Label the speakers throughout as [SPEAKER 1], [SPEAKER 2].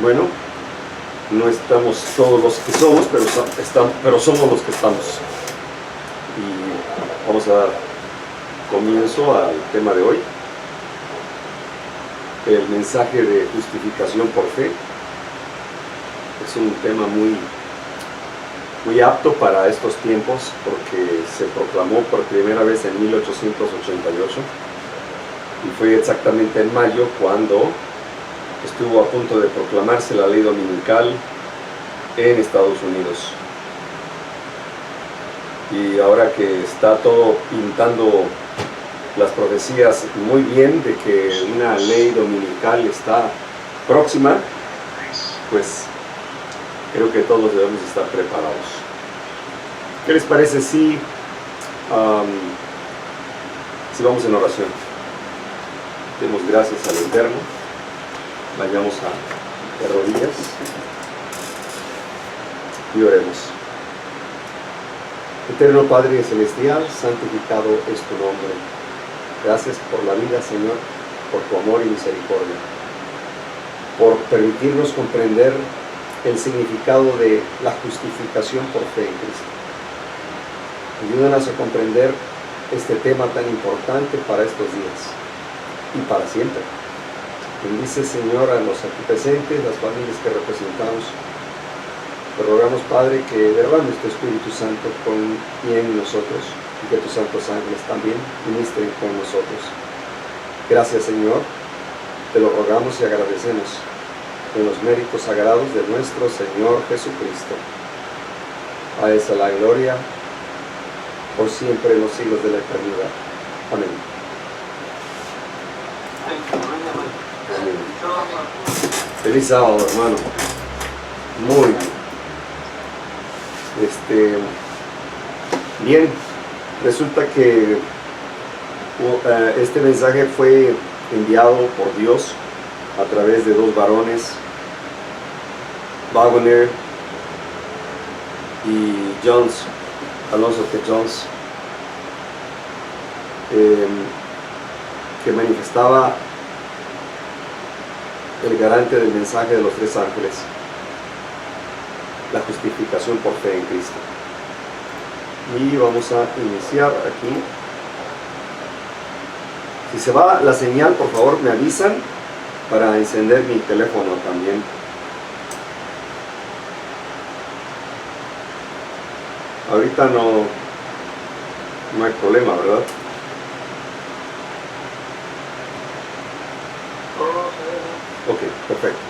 [SPEAKER 1] Bueno, no estamos todos los que somos, pero somos los que estamos. Y vamos a dar comienzo al tema de hoy. El mensaje de justificación por fe. Es un tema muy apto para estos tiempos porque se proclamó por primera vez en 1888 y fue exactamente en mayo cuando estuvo a punto de proclamarse la ley dominical en Estados Unidos. Y ahora que está todo pintando las profecías muy bien de que una ley dominical está próxima, pues creo que todos debemos estar preparados. ¿Qué les parece si vamos en oración? Demos gracias al Eterno. Vayamos de rodillas y oremos. Eterno Padre Celestial, santificado es tu nombre. Gracias por la vida, Señor, por tu amor y misericordia, por permitirnos comprender el significado de la justificación por fe en Cristo. Ayúdanos a comprender este tema tan importante para estos días y para siempre. Bendice, Señor, a los aquí presentes, las familias que representamos. Te rogamos, Padre, que derrames tu Espíritu Santo con bien en nosotros y que tus santos ángeles también ministren con nosotros. Gracias, Señor, te lo rogamos y agradecemos en los méritos sagrados de nuestro Señor Jesucristo. A esa la gloria por siempre en los siglos de la eternidad. Amén. Amén. Feliz sábado, hermano. Muy bien. Bien, resulta que este mensaje fue enviado por Dios a través de dos varones, Wagner y Jones, Alonso T. Jones, que manifestaba el garante del mensaje de los tres ángeles, la justificación por fe en Cristo. Y vamos a iniciar aquí. Si se va la señal, por favor me avisan para encender mi teléfono también. Ahorita no hay problema, ¿verdad? Ok, perfecto.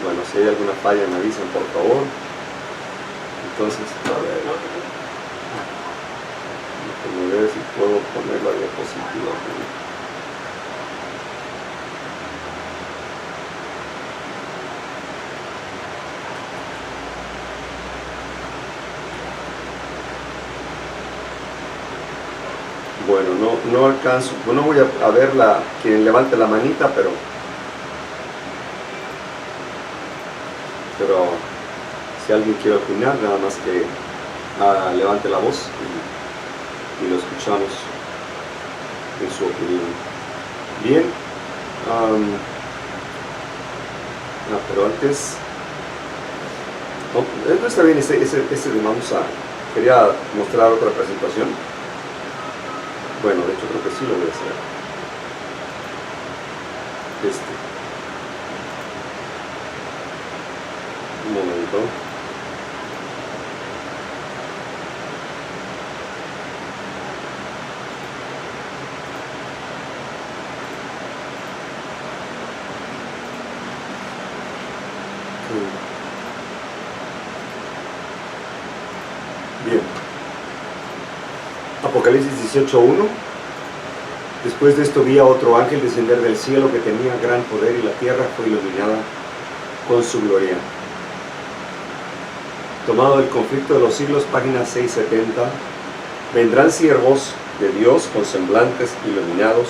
[SPEAKER 1] Bueno, si hay alguna falla me avisan, por favor. Entonces, a ver, déjenme ver si puedo poner la diapositiva aquí. Bueno, no alcanzo, no voy a ver quien levante la manita, pero si alguien quiere opinar, nada más que levante la voz y lo escuchamos en su opinión. Bien, pero antes, no está bien ese quería mostrar otra presentación. Bueno, de hecho creo que sí lo voy a hacer. Un momento. Bien. Apocalipsis 18:1. Después de esto vi a otro ángel descender del cielo que tenía gran poder y la tierra fue iluminada con su gloria. Tomado del conflicto de los siglos, página 670. Vendrán siervos de Dios con semblantes iluminados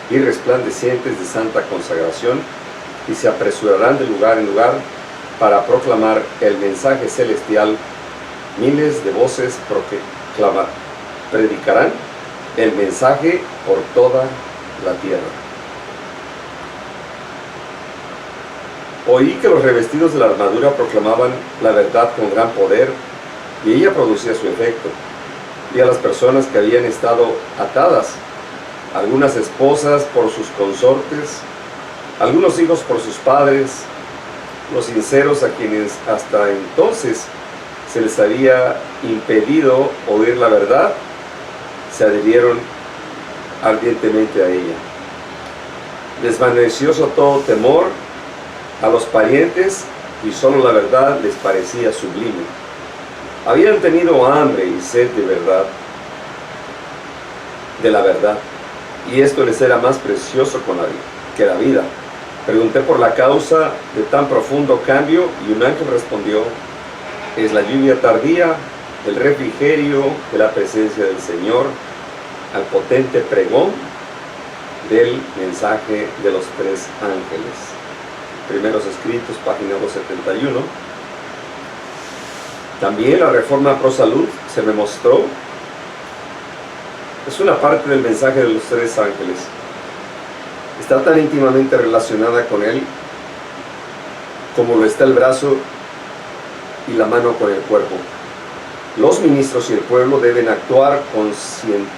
[SPEAKER 1] y resplandecientes de santa consagración y se apresurarán de lugar en lugar para proclamar el mensaje celestial. Miles de voces predicarán el mensaje por toda la tierra. Oí que los revestidos de la armadura proclamaban la verdad con gran poder, y ella producía su efecto. Y a las personas que habían estado atadas, algunas esposas por sus consortes, algunos hijos por sus padres, los sinceros a quienes hasta entonces se les había impedido oír la verdad, se adhirieron ardientemente a ella. Desvaneció todo temor a los parientes y solo la verdad les parecía sublime. Habían tenido hambre y sed de verdad, de la verdad, y esto les era más precioso que la vida. Pregunté por la causa de tan profundo cambio y un ángel respondió: es la lluvia tardía, el refrigerio de la presencia del Señor, al potente pregón del mensaje de los tres ángeles. Primeros Escritos, página 271. También la Reforma Pro Salud se me mostró. Es una parte del mensaje de los tres ángeles. Está tan íntimamente relacionada con él como lo está el brazo y la mano con el cuerpo. Los ministros y el pueblo deben actuar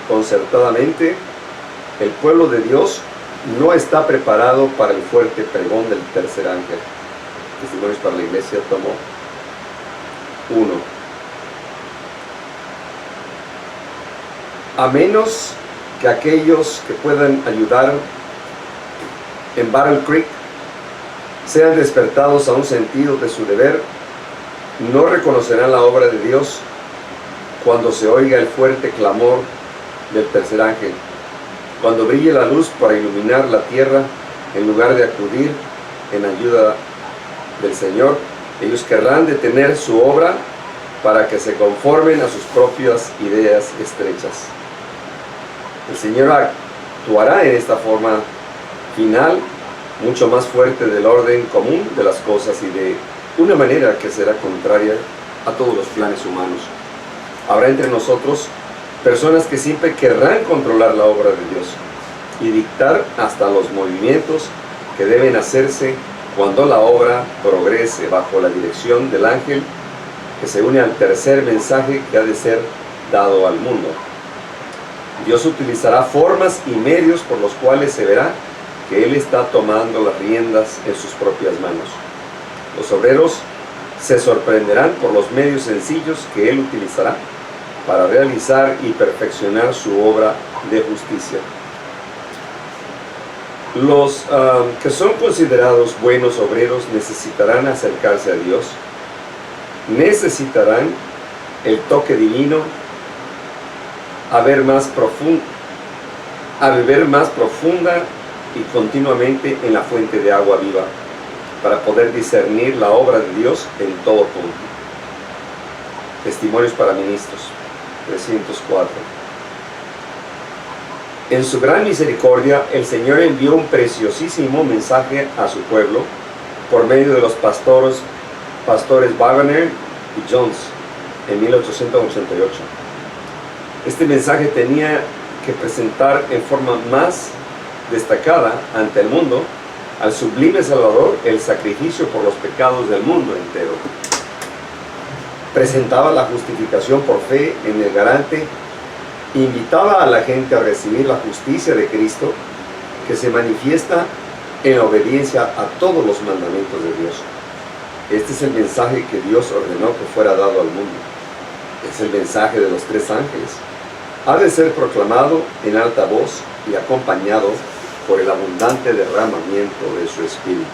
[SPEAKER 1] concertadamente. El pueblo de Dios no está preparado para el fuerte pregón del tercer ángel. Testimonios para la Iglesia, tomo 1. A menos que aquellos que puedan ayudar en Battle Creek sean despertados a un sentido de su deber, no reconocerán la obra de Dios cuando se oiga el fuerte clamor del tercer ángel. Cuando brille la luz para iluminar la tierra, en lugar de acudir en ayuda del Señor, ellos querrán detener su obra para que se conformen a sus propias ideas estrechas. El Señor actuará en esta forma final, mucho más fuerte del orden común de las cosas y de una manera que será contraria a todos los planes humanos. Habrá entre nosotros personas que siempre querrán controlar la obra de Dios y dictar hasta los movimientos que deben hacerse cuando la obra progrese bajo la dirección del ángel que se une al tercer mensaje que ha de ser dado al mundo. Dios utilizará formas y medios por los cuales se verá que Él está tomando las riendas en sus propias manos. Los obreros se sorprenderán por los medios sencillos que Él utilizará para realizar y perfeccionar su obra de justicia. Los que son considerados buenos obreros necesitarán acercarse a Dios, necesitarán el toque divino, a beber más profunda y continuamente en la fuente de agua viva, para poder discernir la obra de Dios en todo punto. Testimonios para ministros, 304. En su gran misericordia, el Señor envió un preciosísimo mensaje a su pueblo por medio de los pastores Wagner y Jones en 1888. Este mensaje tenía que presentar en forma más destacada ante el mundo al sublime Salvador el sacrificio por los pecados del mundo entero. Presentaba la justificación por fe en el garante, invitaba a la gente a recibir la justicia de Cristo que se manifiesta en la obediencia a todos los mandamientos de Dios. Este es el mensaje que Dios ordenó que fuera dado al mundo. Es el mensaje de los tres ángeles. Ha de ser proclamado en alta voz y acompañado por el abundante derramamiento de su Espíritu.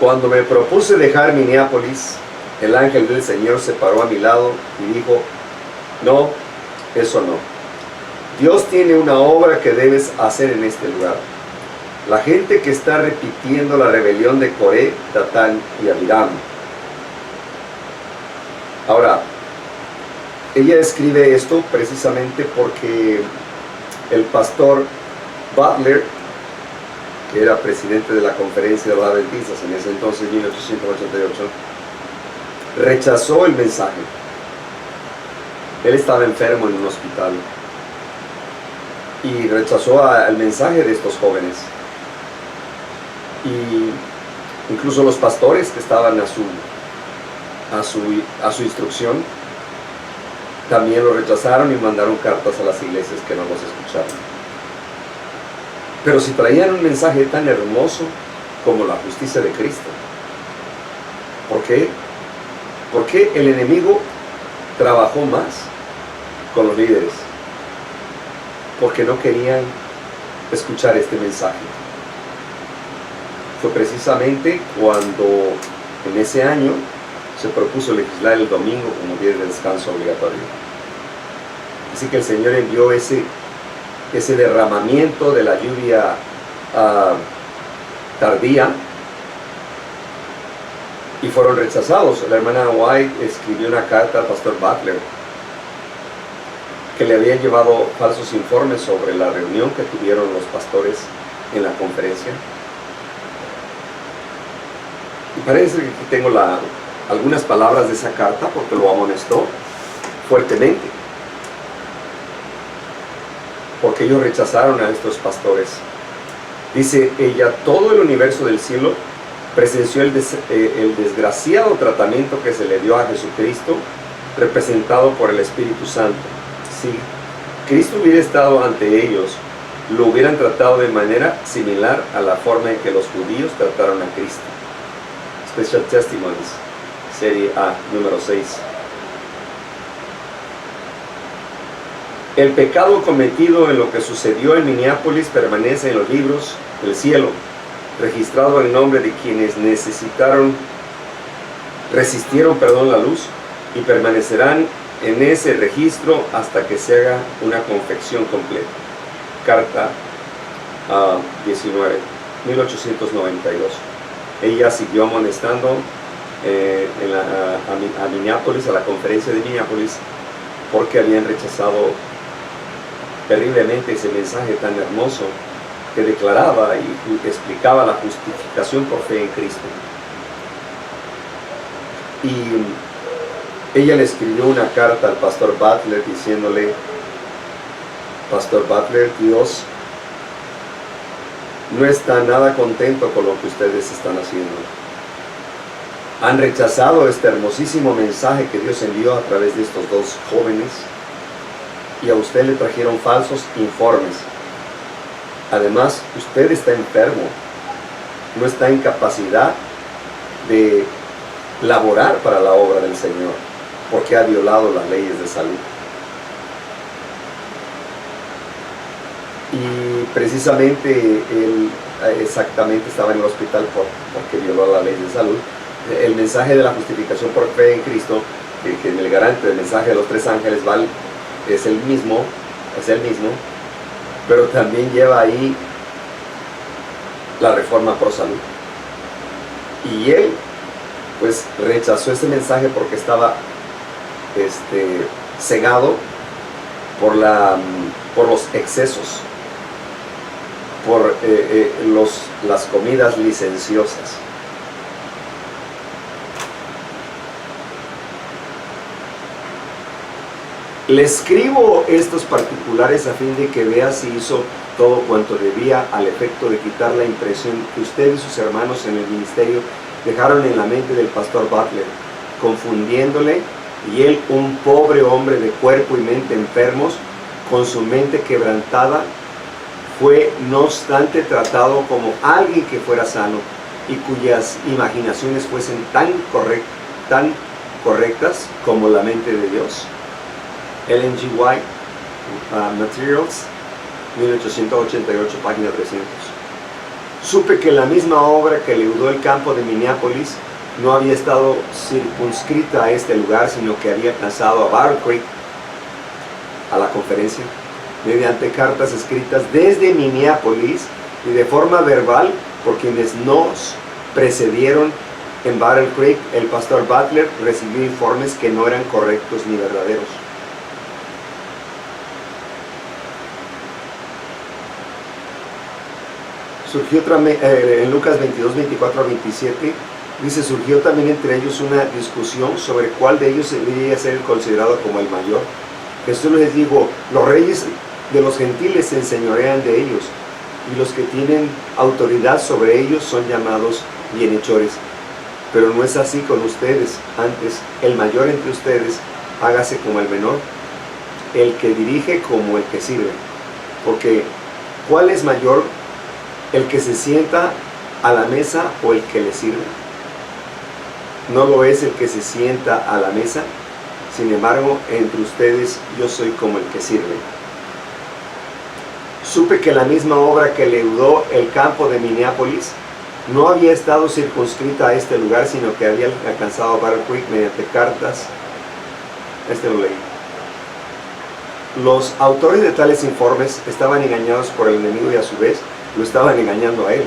[SPEAKER 1] Cuando me propuse dejar Minneapolis, el ángel del Señor se paró a mi lado y dijo: no, eso no. Dios tiene una obra que debes hacer en este lugar. La gente que está repitiendo la rebelión de Coré, Datán y Abiram. Ahora, ella escribe esto precisamente porque el pastor Butler, que era presidente de la Conferencia de los Adventistas en ese entonces, 1888, rechazó el mensaje. Él estaba enfermo en un hospital y rechazó el mensaje de estos jóvenes. Y incluso los pastores que estaban a su instrucción también lo rechazaron y mandaron cartas a las iglesias que no los escucharon. Pero si traían un mensaje tan hermoso como la justicia de Cristo, ¿por qué? ¿Por qué el enemigo trabajó más con los líderes? Porque no querían escuchar este mensaje. Fue precisamente cuando en ese año se propuso legislar el domingo como día de descanso obligatorio. Así que el Señor envió ese derramamiento de la lluvia tardía, y fueron rechazados. La hermana White escribió una carta al pastor Butler que le había llevado falsos informes sobre la reunión que tuvieron los pastores en la conferencia. Y parece que aquí tengo algunas palabras de esa carta porque lo amonestó fuertemente, porque ellos rechazaron a estos pastores. Dice ella: todo el universo del cielo presenció el desgraciado tratamiento que se le dio a Jesucristo, representado por el Espíritu Santo. Si Cristo hubiera estado ante ellos, lo hubieran tratado de manera similar a la forma en que los judíos trataron a Cristo. Special Testimonies, serie A, número 6. El pecado cometido en lo que sucedió en Minneapolis permanece en los libros del cielo, registrado en nombre de quienes resistieron la luz, y permanecerán en ese registro hasta que se haga una confección completa. Carta 1892. Ella siguió amonestando a Minneapolis, a la conferencia de Minneapolis, porque habían rechazado terriblemente ese mensaje tan hermoso que declaraba y explicaba la justificación por fe en Cristo. Y ella le escribió una carta al pastor Butler diciéndole: Pastor Butler, Dios no está nada contento con lo que ustedes están haciendo. Han rechazado este hermosísimo mensaje que Dios envió a través de estos dos jóvenes, y a usted le trajeron falsos informes. Además, usted está enfermo, no está en capacidad de laborar para la obra del Señor, porque ha violado las leyes de salud. Y precisamente él exactamente estaba en el hospital porque violó la ley de salud. El mensaje de la justificación por fe en Cristo, que en el garante del mensaje de los tres ángeles es el mismo, pero también lleva ahí la reforma pro salud. Y él pues rechazó ese mensaje porque estaba cegado por los excesos, por las comidas licenciosas. Le escribo estos particulares a fin de que vea si hizo todo cuanto debía al efecto de quitar la impresión que usted y sus hermanos en el ministerio dejaron en la mente del pastor Butler, confundiéndole, y él, un pobre hombre de cuerpo y mente enfermos, con su mente quebrantada, fue no obstante tratado como alguien que fuera sano y cuyas imaginaciones fuesen tan correctas como la mente de Dios. Ellen G. White, Materials, 1888, página 300. Supe que la misma obra que leudó el campo de Minneapolis no había estado circunscrita a este lugar, sino que había pasado a Battle Creek, a la conferencia, mediante cartas escritas desde Minneapolis y de forma verbal por quienes nos precedieron en Battle Creek. El pastor Butler recibió informes que no eran correctos ni verdaderos. Surgió en Lucas 22, 24 a 27, dice: surgió también entre ellos una discusión sobre cuál de ellos debería ser considerado como el mayor. Jesús les dijo: los reyes de los gentiles se enseñorean de ellos, y los que tienen autoridad sobre ellos son llamados bienhechores. Pero no es así con ustedes. Antes, el mayor entre ustedes hágase como el menor, el que dirige como el que sirve. Porque, ¿cuál es mayor, el que se sienta a la mesa o el que le sirve? No lo es el que se sienta a la mesa. Sin embargo, entre ustedes yo soy como el que sirve. Supe que la misma obra que leudó el campo de Minneapolis no había estado circunscrita a este lugar, sino que había alcanzado Battle Creek mediante cartas. Lo leí. Los autores de tales informes estaban engañados por el enemigo y a su vez lo estaban engañando a él,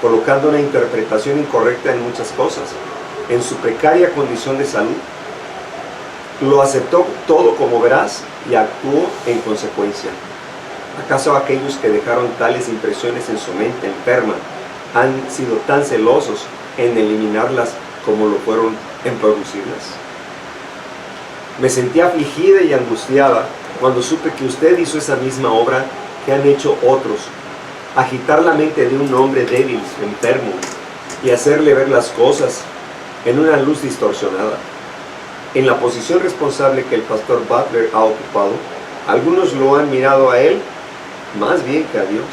[SPEAKER 1] colocando una interpretación incorrecta en muchas cosas. En su precaria condición de salud, lo aceptó todo como veraz y actuó en consecuencia. ¿Acaso aquellos que dejaron tales impresiones en su mente enferma han sido tan celosos en eliminarlas como lo fueron en producirlas? Me sentí afligida y angustiada cuando supe que usted hizo esa misma obra que han hecho otros: agitar la mente de un hombre débil, enfermo, y hacerle ver las cosas en una luz distorsionada. En la posición responsable que el pastor Butler ha ocupado, algunos lo han mirado a él más bien que a Dios.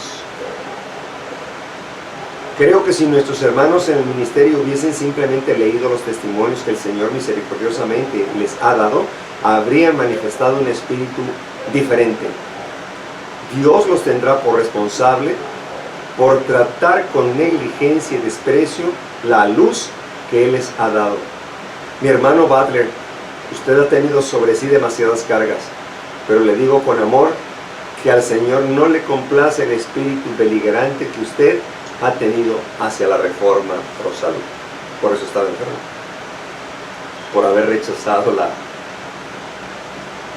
[SPEAKER 1] Creo que si nuestros hermanos en el ministerio hubiesen simplemente leído los testimonios que el Señor misericordiosamente les ha dado, habrían manifestado un espíritu diferente. Dios los tendrá por responsable por tratar con negligencia y desprecio la luz que Él les ha dado. Mi hermano Butler, usted ha tenido sobre sí demasiadas cargas, pero le digo con amor que al Señor no le complace el espíritu beligerante que usted ha tenido hacia la Reforma Pro Salud. Por eso estaba enfermo, por haber rechazado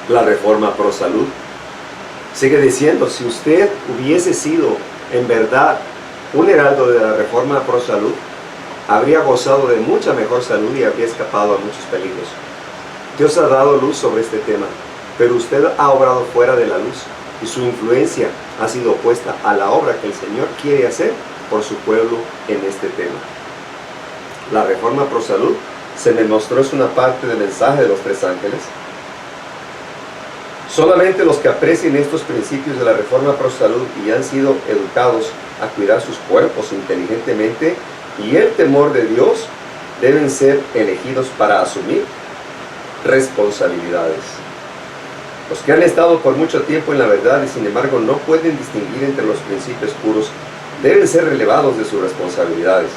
[SPEAKER 1] la Reforma Pro Salud. Sigue diciendo, si usted hubiese sido en verdad un heraldo de la Reforma Pro Salud, habría gozado de mucha mejor salud y habría escapado a muchos peligros. Dios ha dado luz sobre este tema, pero usted ha obrado fuera de la luz y su influencia ha sido opuesta a la obra que el Señor quiere hacer por su pueblo en este tema. La Reforma Pro Salud, se me mostró, es una parte del mensaje de los tres ángeles. Solamente los que aprecien estos principios de la Reforma Pro Salud y han sido educados a cuidar sus cuerpos inteligentemente y el temor de Dios deben ser elegidos para asumir responsabilidades. Los que han estado por mucho tiempo en la verdad y sin embargo no pueden distinguir entre los principios puros deben ser relevados de sus responsabilidades.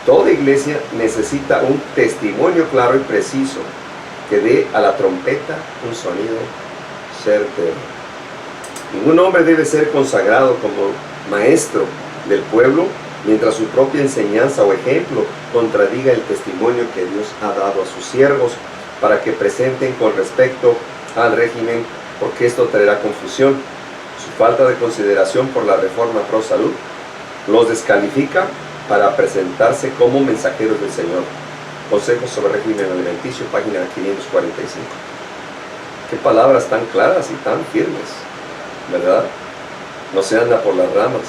[SPEAKER 1] Toda iglesia necesita un testimonio claro y preciso que dé a la trompeta un sonido certero. Ningún hombre debe ser consagrado como maestro del pueblo mientras su propia enseñanza o ejemplo contradiga el testimonio que Dios ha dado a sus siervos para que presenten con respecto al régimen, porque esto traerá confusión. Su falta de consideración por la Reforma Pro Salud los descalifica para presentarse como mensajeros del Señor. Consejos sobre régimen alimenticio, página 545. Qué palabras tan claras y tan firmes, ¿verdad? No se anda por las ramas.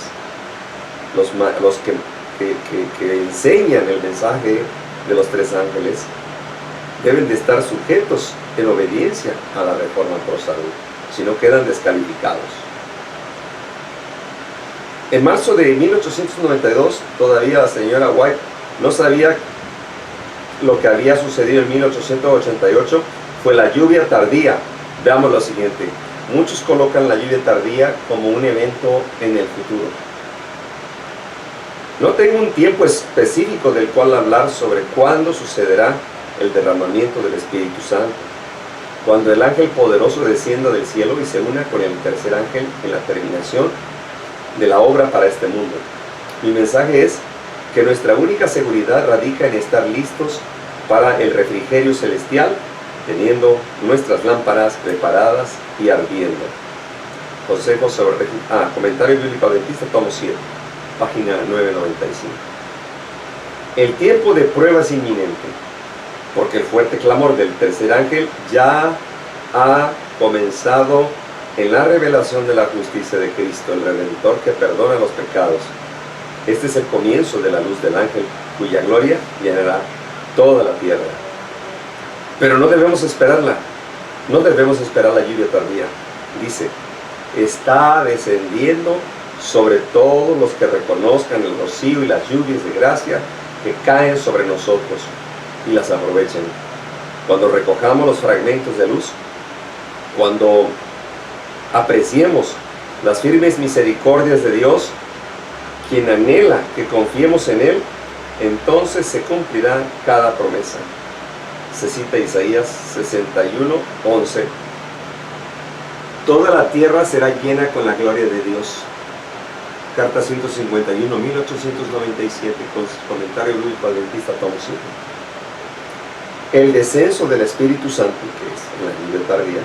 [SPEAKER 1] Los que enseñan el mensaje de los tres ángeles deben de estar sujetos en obediencia a la Reforma Pro Salud, si no quedan descalificados. En marzo de 1892, todavía la señora White no sabía lo que había sucedido en 1888, fue la lluvia tardía. Veamos lo siguiente. Muchos colocan la lluvia tardía como un evento en el futuro. No tengo un tiempo específico del cual hablar sobre cuándo sucederá el derramamiento del Espíritu Santo, cuando el ángel poderoso descienda del cielo y se una con el tercer ángel en la terminación de la obra para este mundo. Mi mensaje es que nuestra única seguridad radica en estar listos para el refrigerio celestial, teniendo nuestras lámparas preparadas y ardiendo. Consejos sobre Comentario Bíblico Adventista, tomo 7, página 995. El tiempo de prueba es inminente, porque el fuerte clamor del tercer ángel ya ha comenzado en la revelación de la justicia de Cristo, el Redentor que perdona los pecados. Este es el comienzo de la luz del ángel, cuya gloria llenará toda la tierra. Pero no debemos esperarla, no debemos esperar la lluvia tardía. Dice, está descendiendo sobre todos los que reconozcan el rocío y las lluvias de gracia que caen sobre nosotros y las aprovechen. Cuando recojamos los fragmentos de luz, cuando apreciemos las firmes misericordias de Dios, quien anhela que confiemos en Él, entonces se cumplirá cada promesa. Se cita Isaías 61:11. Toda la tierra será llena con la gloria de Dios. Carta 151, 1897, con comentario bíblico adventista, tomo 7. El descenso del Espíritu Santo, que es la lluvia tardía,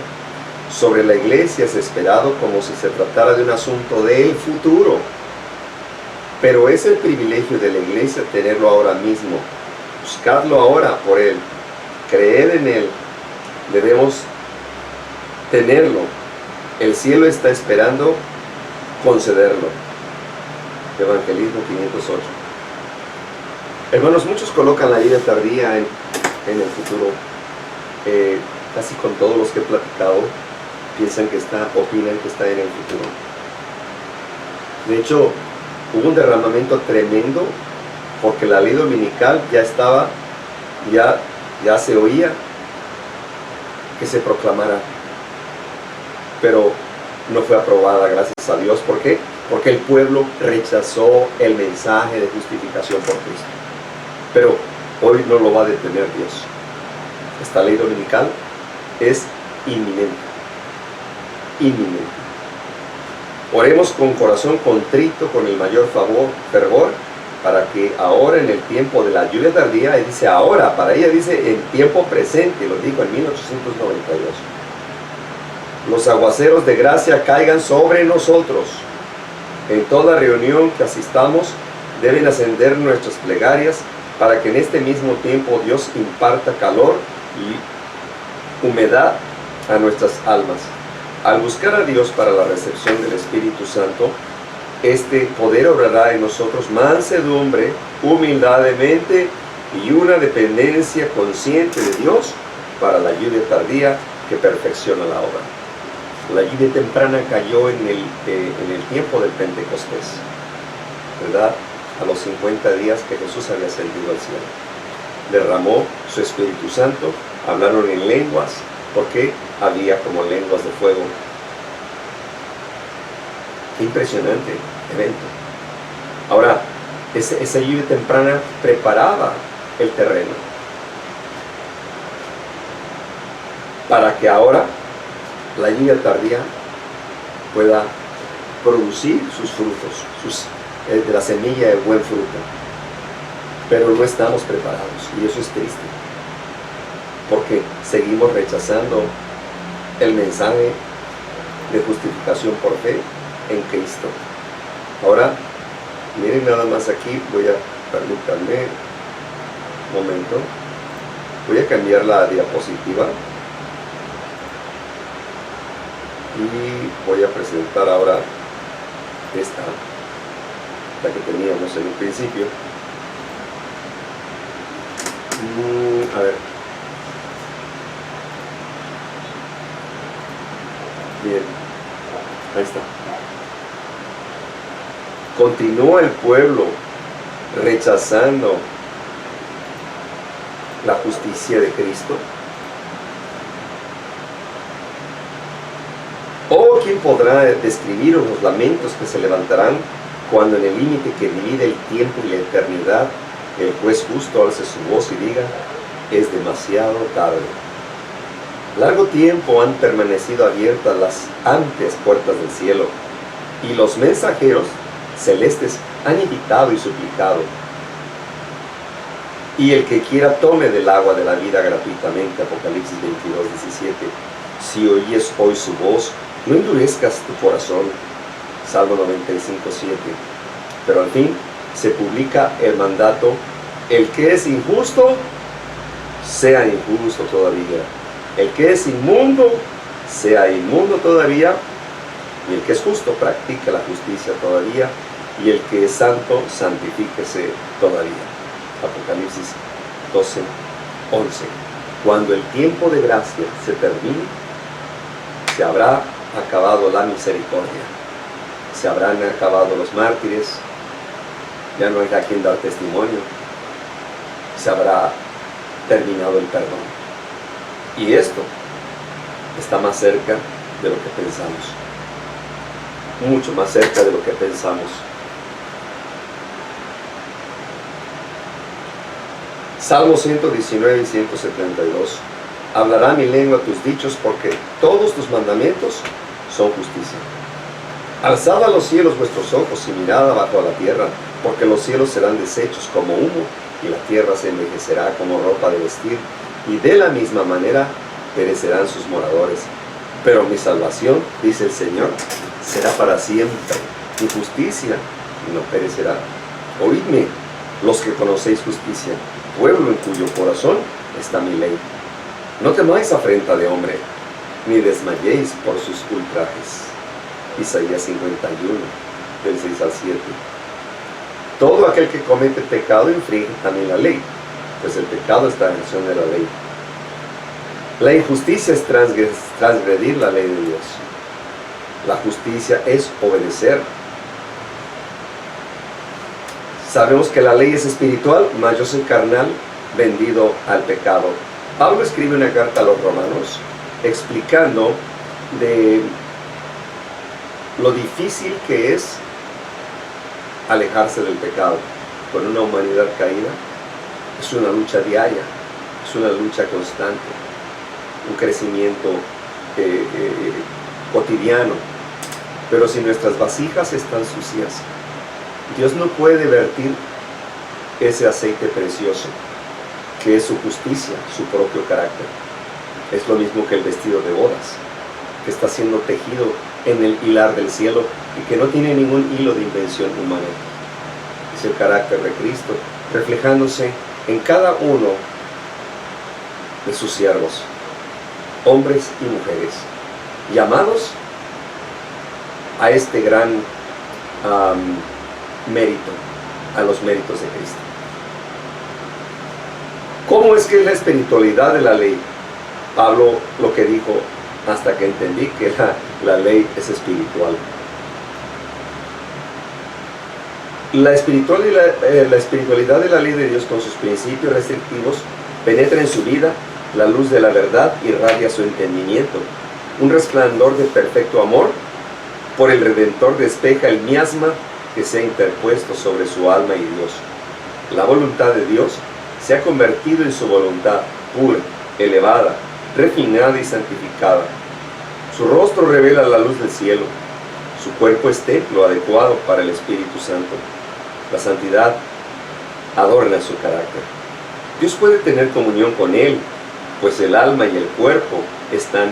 [SPEAKER 1] sobre la iglesia es esperado como si se tratara de un asunto del futuro. Pero es el privilegio de la iglesia tenerlo ahora mismo. Buscadlo ahora por Él. Creed en Él. Debemos tenerlo. El cielo está esperando concederlo. Evangelismo 508. Hermanos, muchos colocan la lluvia tardía en el futuro. Casi con todos los que he platicado, opinan que está en el futuro. De hecho, hubo un derramamiento tremendo porque la ley dominical ya se oía que se proclamara, pero no fue aprobada, gracias a Dios. ¿Por qué? Porque el pueblo rechazó el mensaje de justificación por Cristo. Pero hoy no lo va a detener Dios. Esta ley dominical es inminente. Oremos con corazón contrito, con el mayor fervor, para que ahora en el tiempo de la lluvia tardía, y dice ahora, para ella dice en tiempo presente, lo dijo en 1892, los aguaceros de gracia caigan sobre nosotros. En toda reunión que asistamos deben ascender nuestras plegarias para que en este mismo tiempo Dios imparta calor y humedad a nuestras almas. Al buscar a Dios para la recepción del Espíritu Santo, este poder obrará en nosotros mansedumbre, humildad de mente y una dependencia consciente de Dios para la lluvia tardía que perfecciona la obra. La lluvia temprana cayó en el tiempo del Pentecostés, ¿verdad? A los 50 días que Jesús había ascendido al cielo. Derramó su Espíritu Santo, hablaron en lenguas, porque había como lenguas de fuego. Qué impresionante evento. Ahora, esa lluvia temprana preparaba el terreno para que ahora la lluvia tardía pueda producir sus frutos, de la semilla de buen fruto. Pero no estamos preparados, y eso es triste, porque seguimos rechazando el mensaje de justificación por fe en Cristo. Ahora, miren nada más aquí, permítanme un momento, voy a cambiar la diapositiva y voy a presentar ahora esta, la que teníamos en un principio. A ver. Bien, ahí está. Continúa el pueblo rechazando la justicia de Cristo. ¿O quién podrá describir los lamentos que se levantarán cuando en el límite que divide el tiempo y la eternidad el juez justo alce su voz y diga: es demasiado tarde? Largo tiempo han permanecido abiertas las amplias puertas del cielo, y los mensajeros celestes han invitado y suplicado. Y el que quiera tome del agua de la vida gratuitamente. Apocalipsis 22:17. Si oyes hoy su voz, no endurezcas tu corazón. Salmo 95:7. Pero al fin se publica el mandato: el que es injusto, sea injusto todavía. El que es inmundo, sea inmundo todavía. Y el que es justo practica la justicia todavía, y el que es santo santifíquese todavía. Apocalipsis 12:11. Cuando el tiempo de gracia se termine, se habrá acabado la misericordia, se habrán acabado los mártires, ya no hay a quien dar testimonio, se habrá terminado el perdón. Y esto está más cerca de lo que pensamos, mucho más cerca de lo que pensamos. Salmo 119 y 172. Hablará mi lengua tus dichos, porque todos tus mandamientos son justicia. Alzad a los cielos vuestros ojos y mirad abajo a la tierra, porque los cielos serán deshechos como humo, y la tierra se envejecerá como ropa de vestir, y de la misma manera perecerán sus moradores. Pero mi salvación, dice el Señor, será para siempre, mi justicia no perecerá. Oídme, los que conocéis justicia, pueblo en cuyo corazón está mi ley. No temáis afrenta de hombre, ni desmayéis por sus ultrajes. Isaías 51, del 6 al 7. Todo aquel que comete pecado infringe también la ley, pues el pecado está en acción de la ley. La injusticia es transgredir la ley de Dios. La justicia es obedecer. Sabemos que la ley es espiritual, mas yo soy carnal, vendido al pecado. Pablo escribe una carta a los romanos explicando de lo difícil que es alejarse del pecado. Con una humanidad caída, es una lucha diaria, es una lucha constante, un crecimiento cotidiano. Pero si nuestras vasijas están sucias, Dios no puede vertir ese aceite precioso, que es su justicia, su propio carácter. Es lo mismo que el vestido de bodas, que está siendo tejido en el hilar del cielo y que no tiene ningún hilo de invención humana. Es el carácter de Cristo, reflejándose en cada uno de sus siervos, hombres y mujeres, llamados a este gran mérito, a los méritos de Cristo. ¿Cómo es que es la espiritualidad de la ley? Pablo lo que dijo, hasta que entendí que la ley es espiritual. La espiritualidad de la ley de Dios, con sus principios restrictivos, penetra en su vida, la luz de la verdad irradia su entendimiento. Un resplandor de perfecto amor por el Redentor despeja el miasma que se ha interpuesto sobre su alma y Dios. La voluntad de Dios se ha convertido en su voluntad pura, elevada, refinada y santificada. Su rostro revela la luz del cielo. Su cuerpo es templo adecuado para el Espíritu Santo. La santidad adorna su carácter. Dios puede tener comunión con Él, pues el alma y el cuerpo están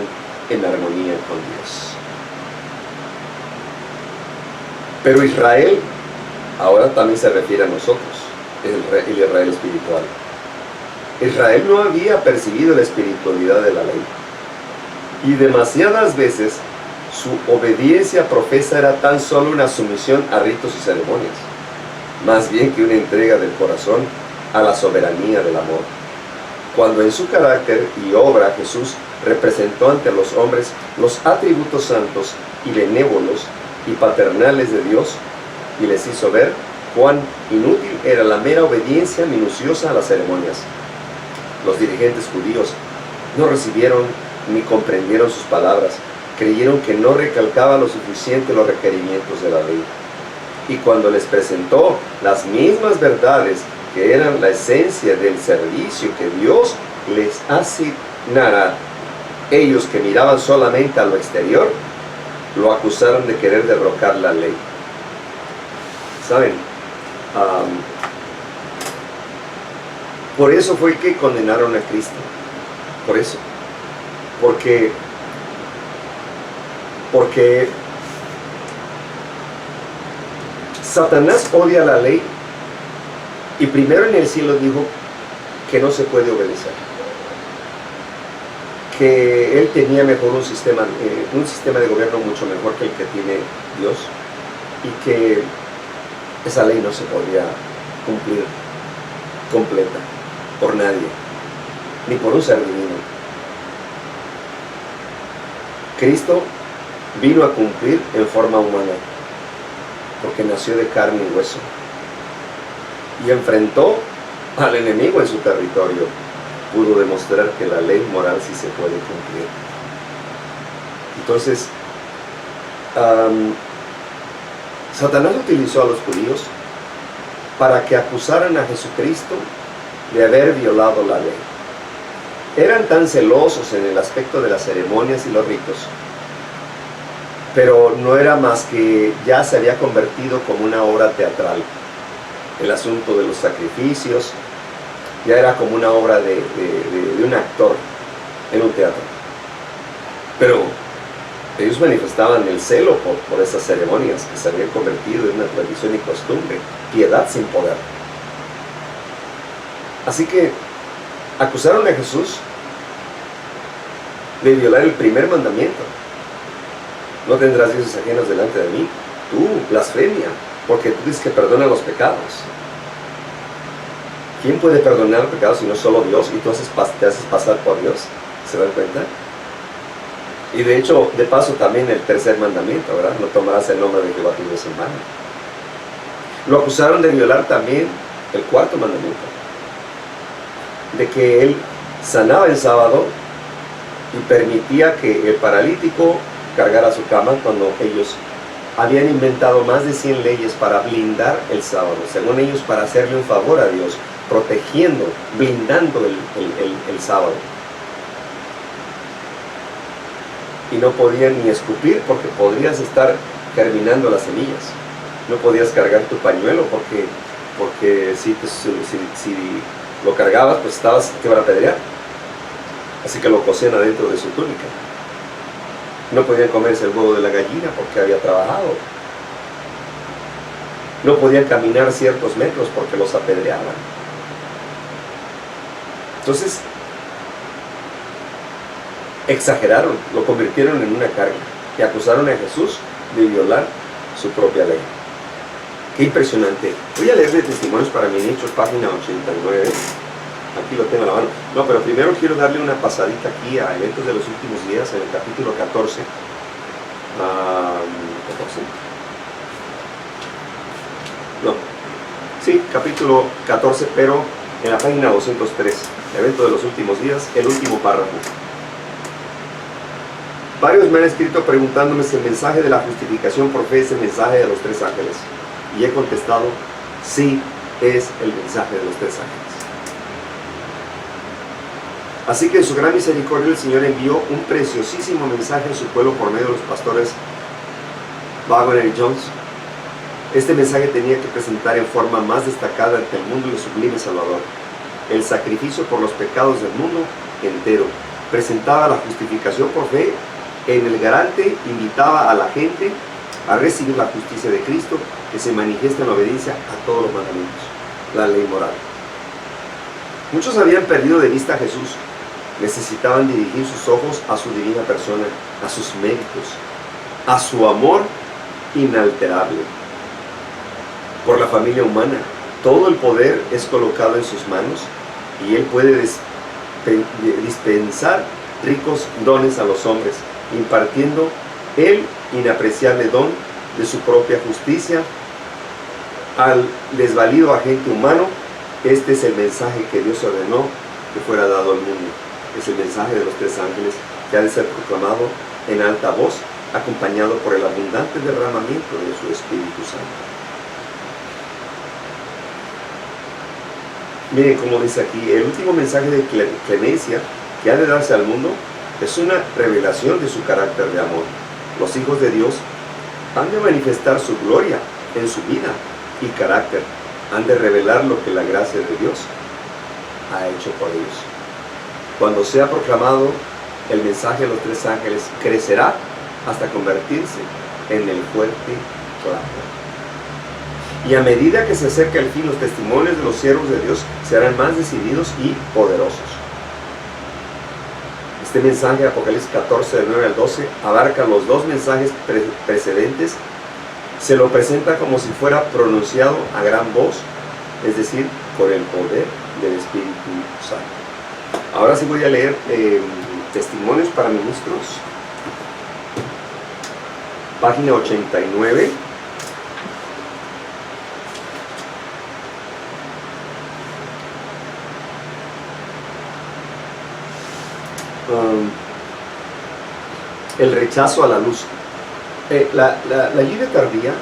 [SPEAKER 1] en armonía con Dios. Pero Israel ahora también se refiere a nosotros, el Israel espiritual. Israel no había percibido la espiritualidad de la ley, y demasiadas veces su obediencia profesa era tan solo una sumisión a ritos y ceremonias, más bien que una entrega del corazón a la soberanía del amor. Cuando en su carácter y obra Jesús representó ante los hombres los atributos santos y benévolos y paternales de Dios, y les hizo ver cuán inútil era la mera obediencia minuciosa a las ceremonias. Los dirigentes judíos no recibieron ni comprendieron sus palabras, creyeron que no recalcaba lo suficiente los requerimientos de la ley. Y cuando les presentó las mismas verdades que eran la esencia del servicio que Dios les asignara, ellos, que miraban solamente a lo exterior, lo acusaron de querer derrocar la ley. ¿Saben? Por eso fue que condenaron a Cristo. Por eso. Porque Satanás odia la ley, y primero en el cielo dijo que no se puede obedecer, que él tenía mejor un sistema de gobierno mucho mejor que el que tiene Dios, y que esa ley no se podía cumplir completa por nadie, ni por un ser divino. Cristo vino a cumplir en forma humana, porque nació de carne y hueso, y enfrentó al enemigo en su territorio. Pudo demostrar que la ley moral sí se puede cumplir. Entonces, Satanás utilizó a los judíos para que acusaran a Jesucristo de haber violado la ley. Eran tan celosos en el aspecto de las ceremonias y los ritos, pero no era más que ya se había convertido como una obra teatral. El asunto de los sacrificios ya era como una obra de un actor en un teatro. Pero ellos manifestaban el celo por esas ceremonias que se habían convertido en una tradición y costumbre, piedad sin poder. Así que acusaron a Jesús de violar el primer mandamiento: no tendrás dioses ajenos delante de mí. Tú, blasfemia, porque tú dices que perdona los pecados. ¿Quién puede perdonar los pecados si no solo Dios? Y tú te haces pasar por Dios. ¿Se dan cuenta? Y de hecho, de paso también el tercer mandamiento, ¿verdad? No tomarás el nombre de Jehová tu Dios en vano. Lo acusaron de violar también el cuarto mandamiento, de que él sanaba el sábado y permitía que el paralítico cargara su cama, cuando ellos habían inventado más de 100 leyes para blindar el sábado, según ellos, para hacerle un favor a Dios, protegiendo, blindando el sábado. Y no podían ni escupir, porque podrías estar germinando las semillas. No podías cargar tu pañuelo porque si lo cargabas, pues te iban a apedrear. Así que lo cosían adentro de su túnica. No podían comerse el huevo de la gallina porque había trabajado. No podían caminar ciertos metros porque los apedreaban. Entonces, exageraron, lo convirtieron en una carga y acusaron a Jesús de violar su propia ley. Qué impresionante. Voy a leer de Testimonios para mí en Hechos, página 89. Aquí lo tengo a la mano. No, pero primero quiero darle una pasadita aquí a Eventos de los Últimos Días, en el capítulo 14. No. Sí, capítulo 14, pero en la página 203. Eventos de los Últimos Días, el último párrafo. Varios me han escrito preguntándome si el mensaje de la justificación por fe es el mensaje de los tres ángeles. Y he contestado, sí, es el mensaje de los tres ángeles. Así que en su gran misericordia el Señor envió un preciosísimo mensaje a su pueblo por medio de los pastores Wagner y Jones. Este mensaje tenía que presentar en forma más destacada ante el mundo el sublime Salvador, el sacrificio por los pecados del mundo entero. Presentaba la justificación por fe en el garante, invitaba a la gente a recibir la justicia de Cristo, que se manifiesta en la obediencia a todos los mandamientos, la ley moral. Muchos habían perdido de vista a Jesús. Necesitaban dirigir sus ojos a su divina persona, a sus méritos, a su amor inalterable. Por la familia humana, todo el poder es colocado en sus manos y Él puede dispensar ricos dones a los hombres, impartiendo el inapreciable don de su propia justicia al desvalido agente humano. Este es el mensaje que Dios ordenó que fuera dado al mundo. Es el mensaje de los tres ángeles que ha de ser proclamado en alta voz, acompañado por el abundante derramamiento de su Espíritu Santo. Miren cómo dice aquí, el último mensaje de clemencia que ha de darse al mundo es una revelación de su carácter de amor. Los hijos de Dios han de manifestar su gloria en su vida y carácter. Han de revelar lo que la gracia de Dios ha hecho por ellos. Cuando sea proclamado el mensaje de los tres ángeles, crecerá hasta convertirse en el fuerte clamor. Y a medida que se acerca el fin, los testimonios de los siervos de Dios serán más decididos y poderosos. Este mensaje, Apocalipsis 14, del 9 al 12, abarca los dos mensajes precedentes. Se lo presenta como si fuera pronunciado a gran voz, es decir, con el poder del Espíritu Santo. Ahora sí voy a leer Testimonios para Ministros, página 89. El rechazo a la luz. La lluvia tardía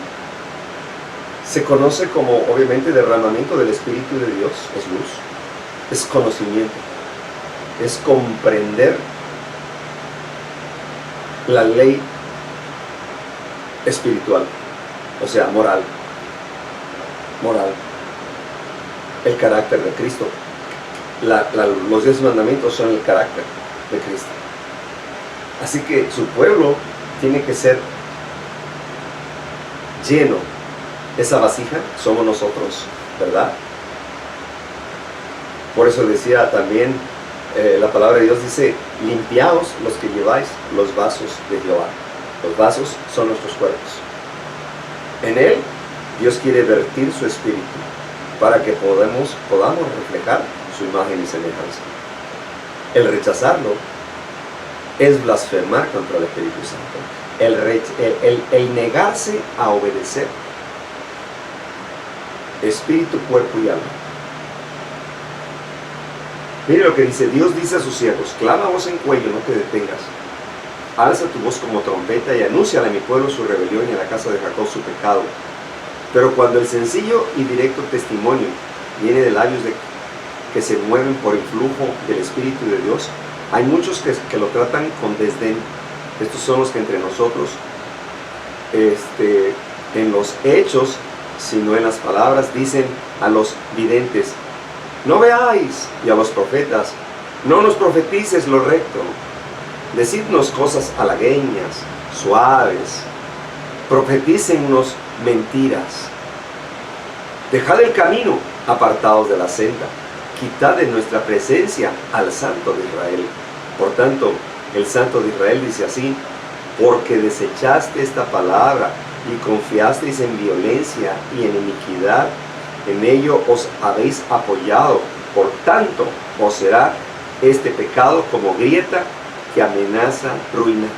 [SPEAKER 1] se conoce como, obviamente, derramamiento del Espíritu de Dios. Es luz, es conocimiento, es comprender la ley espiritual, o sea, moral, el carácter de Cristo. Los 10 mandamientos son el carácter de Cristo. Así que su pueblo tiene que ser lleno. Esa vasija somos nosotros, ¿verdad? Por eso decía también la palabra de Dios, dice: limpiaos los que lleváis los vasos de Jehová. Los vasos son nuestros cuerpos. En él Dios quiere vertir su espíritu para que podamos reflejar su imagen y semejanza. El rechazarlo es blasfemar contra el Espíritu Santo. El negarse a obedecer, espíritu, cuerpo y alma. Mire lo que dice: Dios dice a sus siervos: clama voz en cuello, no te detengas. Alza tu voz como trompeta y anúnciale a mi pueblo su rebelión y a la casa de Jacob su pecado. Pero cuando el sencillo y directo testimonio viene de labios que se mueven por el flujo del Espíritu de Dios, hay muchos que lo tratan con desdén. Estos son los que entre nosotros, en los hechos, sino en las palabras, dicen a los videntes: no veáis, y a los profetas: no nos profetices lo recto. Decidnos cosas halagüeñas, suaves, profetícennos mentiras. Dejad el camino, apartados de la senda, quitad de nuestra presencia al Santo de Israel. Por tanto, el Santo de Israel dice así: porque desechaste esta palabra y confiasteis en violencia y en iniquidad, en ello os habéis apoyado. Por tanto, os será este pecado como grieta que amenaza ruina,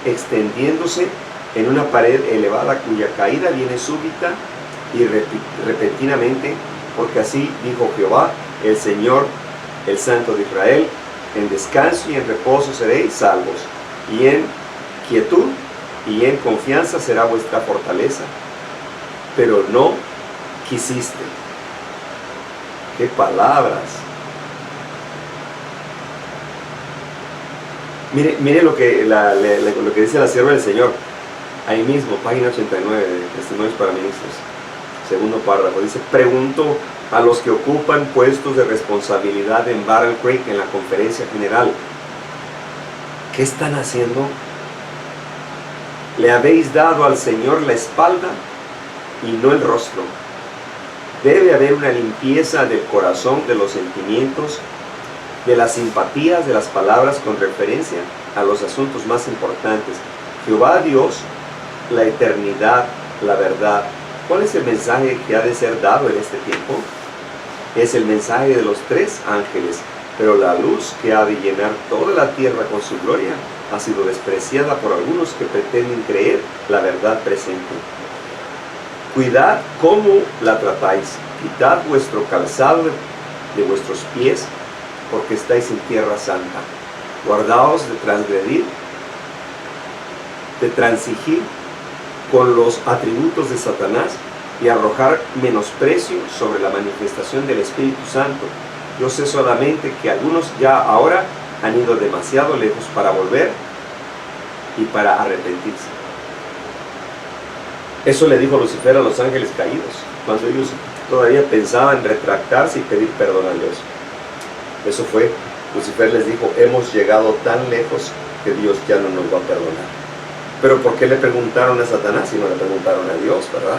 [SPEAKER 1] extendiéndose en una pared elevada cuya caída viene súbita y repentinamente, porque así dijo Jehová, el Señor, el Santo de Israel: en descanso y en reposo seréis salvos, y en quietud y en confianza será vuestra fortaleza. Pero no quisiste. ¡Qué palabras! Mire lo que dice la sierva del Señor, ahí mismo, página 89 de Testimonios para Ministros, segundo párrafo. Dice: pregunto a los que ocupan puestos de responsabilidad en Battle Creek en la conferencia general, ¿qué están haciendo? ¿Le habéis dado al Señor la espalda y no el rostro? Debe haber una limpieza del corazón, de los sentimientos, de las simpatías, de las palabras con referencia a los asuntos más importantes. Jehová Dios, la eternidad, la verdad. ¿Cuál es el mensaje que ha de ser dado en este tiempo? Es el mensaje de los 3 ángeles, pero la luz que ha de llenar toda la tierra con su gloria ha sido despreciada por algunos que pretenden creer la verdad presente. Cuidad cómo la tratáis, quitad vuestro calzado de vuestros pies, porque estáis en tierra santa. Guardaos de transgredir, de transigir con los atributos de Satanás y arrojar menosprecio sobre la manifestación del Espíritu Santo. Yo sé solamente que algunos ya ahora han ido demasiado lejos para volver y para arrepentirse. Eso le dijo Lucifer a los ángeles caídos, cuando ellos todavía pensaban retractarse y pedir perdón a Dios. Eso fue, Lucifer les dijo: hemos llegado tan lejos que Dios ya no nos va a perdonar. Pero ¿por qué le preguntaron a Satanás y no le preguntaron a Dios, verdad?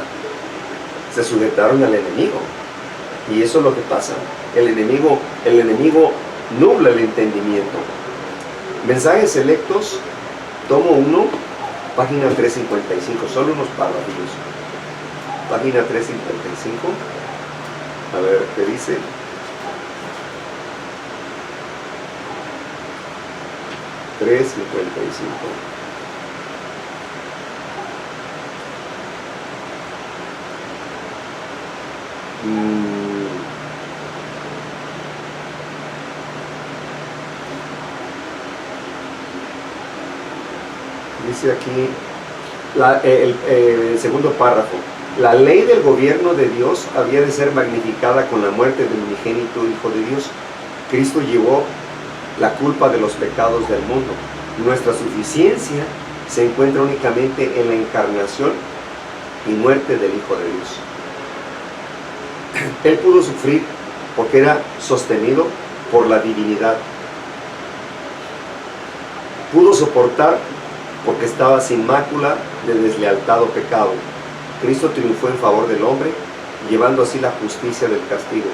[SPEAKER 1] Se sujetaron al enemigo. Y eso es lo que pasa. El enemigo nubla el entendimiento. Mensajes selectos, tomo 1, página 355, solo unos párrafos. Página 355, a ver qué dice. Dice aquí el segundo párrafo: la ley del gobierno de Dios había de ser magnificada con la muerte del unigénito Hijo de Dios. Cristo llevó la culpa de los pecados del mundo. Nuestra suficiencia se encuentra únicamente en la encarnación y muerte del Hijo de Dios. Él pudo sufrir porque era sostenido por la divinidad. Pudo soportar porque estaba sin mácula de deslealtad o pecado. Cristo triunfó en favor del hombre, llevando así la justicia del castigo.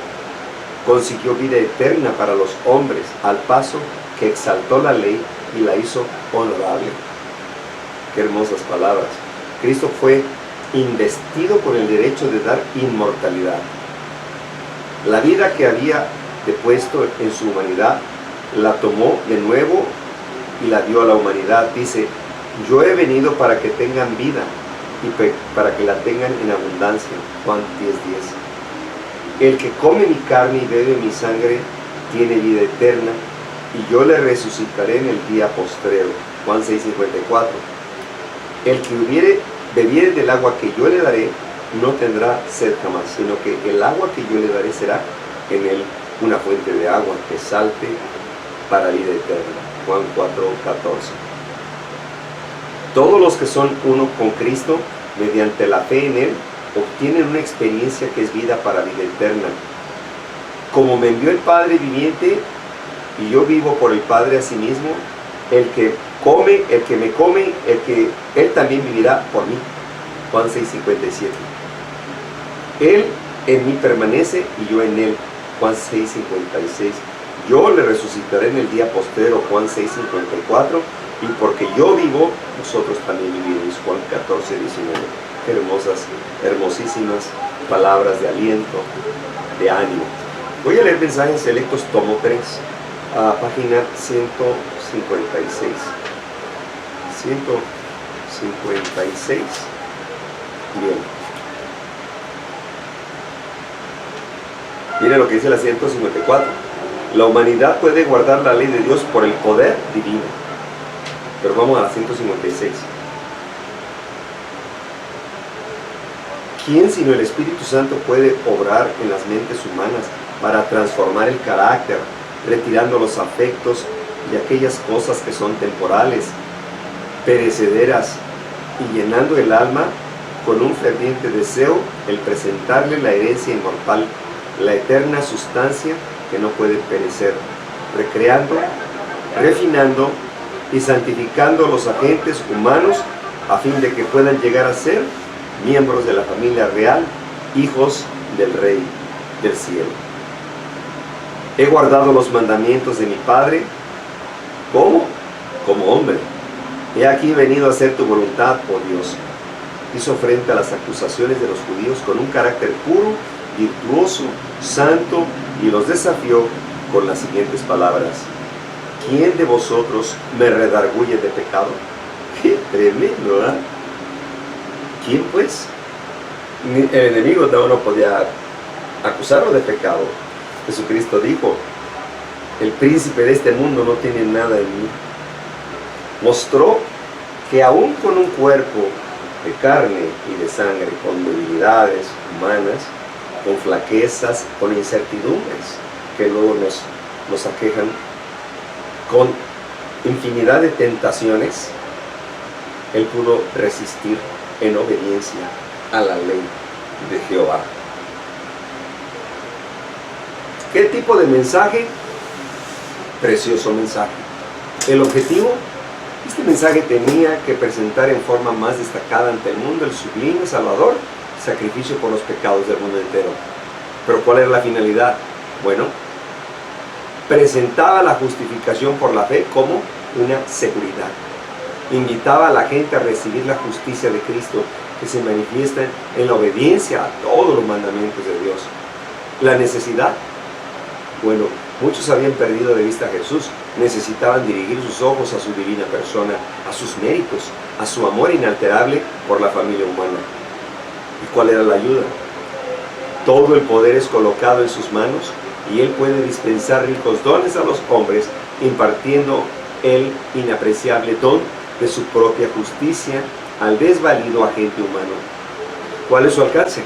[SPEAKER 1] Consiguió vida eterna para los hombres, al paso que exaltó la ley y la hizo honorable. Qué hermosas palabras. Cristo fue investido con el derecho de dar inmortalidad. La vida que había depuesto en su humanidad, la tomó de nuevo y la dio a la humanidad. Dice: yo he venido para que tengan vida y para que la tengan en abundancia. Juan 10:10. El que come mi carne y bebe mi sangre tiene vida eterna, y yo le resucitaré en el día postrero. Juan 6:54. El que bebiere del agua que yo le daré no tendrá sed jamás, sino que el agua que yo le daré será en él una fuente de agua que salte para vida eterna. Juan 4:14. Todos los que son uno con Cristo, mediante la fe en Él, obtienen una experiencia que es vida para vida eterna. Como me envió el Padre viviente, y yo vivo por el Padre asimismo, el que me come, Él también vivirá por mí. Juan 6:57. Él en mí permanece y yo en Él. Juan 6:56. Yo le resucitaré en el día postrero. Juan 6:54. Y porque yo vivo, vosotros también viviréis. Juan 14:19. Hermosas, hermosísimas palabras de aliento, de ánimo. Voy a leer mensajes selectos, tomo 3, página 156. 156. Bien. Mire lo que dice la 154. La humanidad puede guardar la ley de Dios por el poder divino. Pero vamos a la 156. ¿Quién sino el Espíritu Santo puede obrar en las mentes humanas para transformar el carácter, retirando los afectos y aquellas cosas que son temporales, perecederas, y llenando el alma con un ferviente deseo el presentarle la herencia inmortal, la eterna sustancia que no puede perecer, recreando, refinando y santificando los agentes humanos a fin de que puedan llegar a ser miembros de la familia real, hijos del Rey del cielo? He guardado los mandamientos de mi Padre. ¿Cómo? Como hombre. He aquí venido a hacer tu voluntad, oh Dios. Hizo frente a las acusaciones de los judíos con un carácter puro, virtuoso, santo, y los desafió con las siguientes palabras: ¿quién de vosotros me redarguye de pecado? ¡Qué tremendo! ¿Eh? ¿Quién pues? El enemigo no podía acusarlo de pecado. Jesucristo dijo: el príncipe de este mundo no tiene nada en mí. Mostró que aún con un cuerpo de carne y de sangre, con debilidades humanas, con flaquezas, con incertidumbres que luego nos aquejan, con infinidad de tentaciones, Él pudo resistir en obediencia a la ley de Jehová. ¿Qué tipo de mensaje? Precioso mensaje. El objetivo: este mensaje tenía que presentar en forma más destacada ante el mundo el sublime Salvador, sacrificio por los pecados del mundo entero. Pero ¿cuál era la finalidad? Bueno, presentaba la justificación por la fe como una seguridad. Invitaba a la gente a recibir la justicia de Cristo, que se manifiesta en la obediencia a todos los mandamientos de Dios. La necesidad, bueno, muchos habían perdido de vista a Jesús, necesitaban dirigir sus ojos a su divina persona, a sus méritos, a su amor inalterable por la familia humana. ¿Y cuál era la ayuda? Todo el poder es colocado en sus manos y Él puede dispensar ricos dones a los hombres, impartiendo el inapreciable don de su propia justicia al desvalido agente humano. ¿Cuál es su alcance?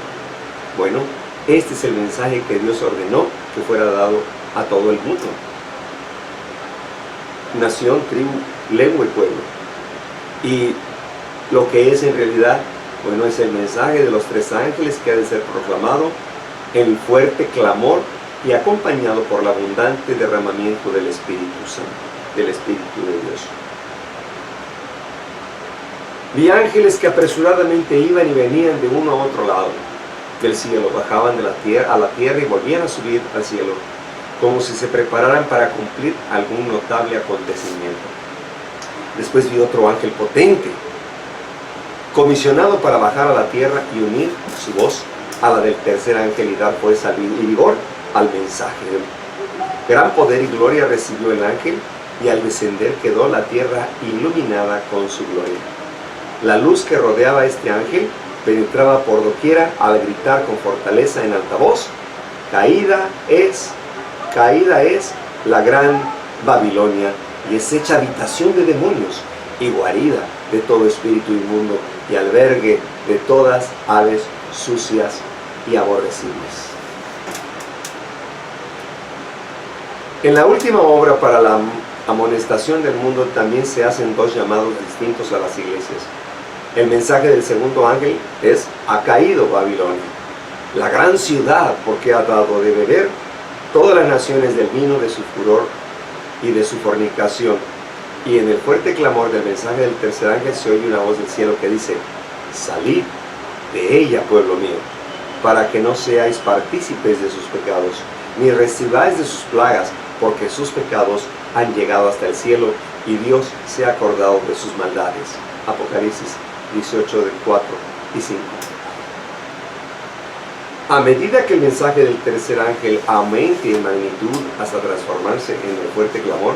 [SPEAKER 1] Bueno, este es el mensaje que Dios ordenó que fuera dado a todo el mundo. Nación, tribu, lengua y pueblo. Y lo que es en realidad, bueno, es el mensaje de los tres ángeles que ha de ser proclamado en fuerte clamor y acompañado por el abundante derramamiento del Espíritu Santo, del Espíritu de Dios. Vi ángeles que apresuradamente iban y venían de uno a otro lado del cielo, bajaban de la tierra a la tierra y volvían a subir al cielo, como si se prepararan para cumplir algún notable acontecimiento. Después vi otro ángel potente, comisionado para bajar a la tierra y unir su voz a la del tercer ángel y dar fuerza y vigor al mensaje. Gran poder y gloria recibió el ángel, y al descender quedó la tierra iluminada con su gloria. La luz que rodeaba a este ángel penetraba por doquiera al gritar con fortaleza en alta voz: caída es la gran Babilonia, y es hecha habitación de demonios y guarida de todo espíritu inmundo y albergue de todas aves sucias y aborrecibles. En la última obra para la amonestación del mundo también se hacen dos llamados distintos a las iglesias. El mensaje del segundo ángel es: ha caído Babilonia, la gran ciudad, porque ha dado de beber todas las naciones del vino de su furor y de su fornicación. Y en el fuerte clamor del mensaje del tercer ángel se oye una voz del cielo que dice: salid de ella, pueblo mío, para que no seáis partícipes de sus pecados, ni recibáis de sus plagas, porque sus pecados han llegado hasta el cielo, y Dios se ha acordado de sus maldades. Apocalipsis 18, del 4 y 5. A medida que el mensaje del tercer ángel aumente en magnitud hasta transformarse en el fuerte clamor,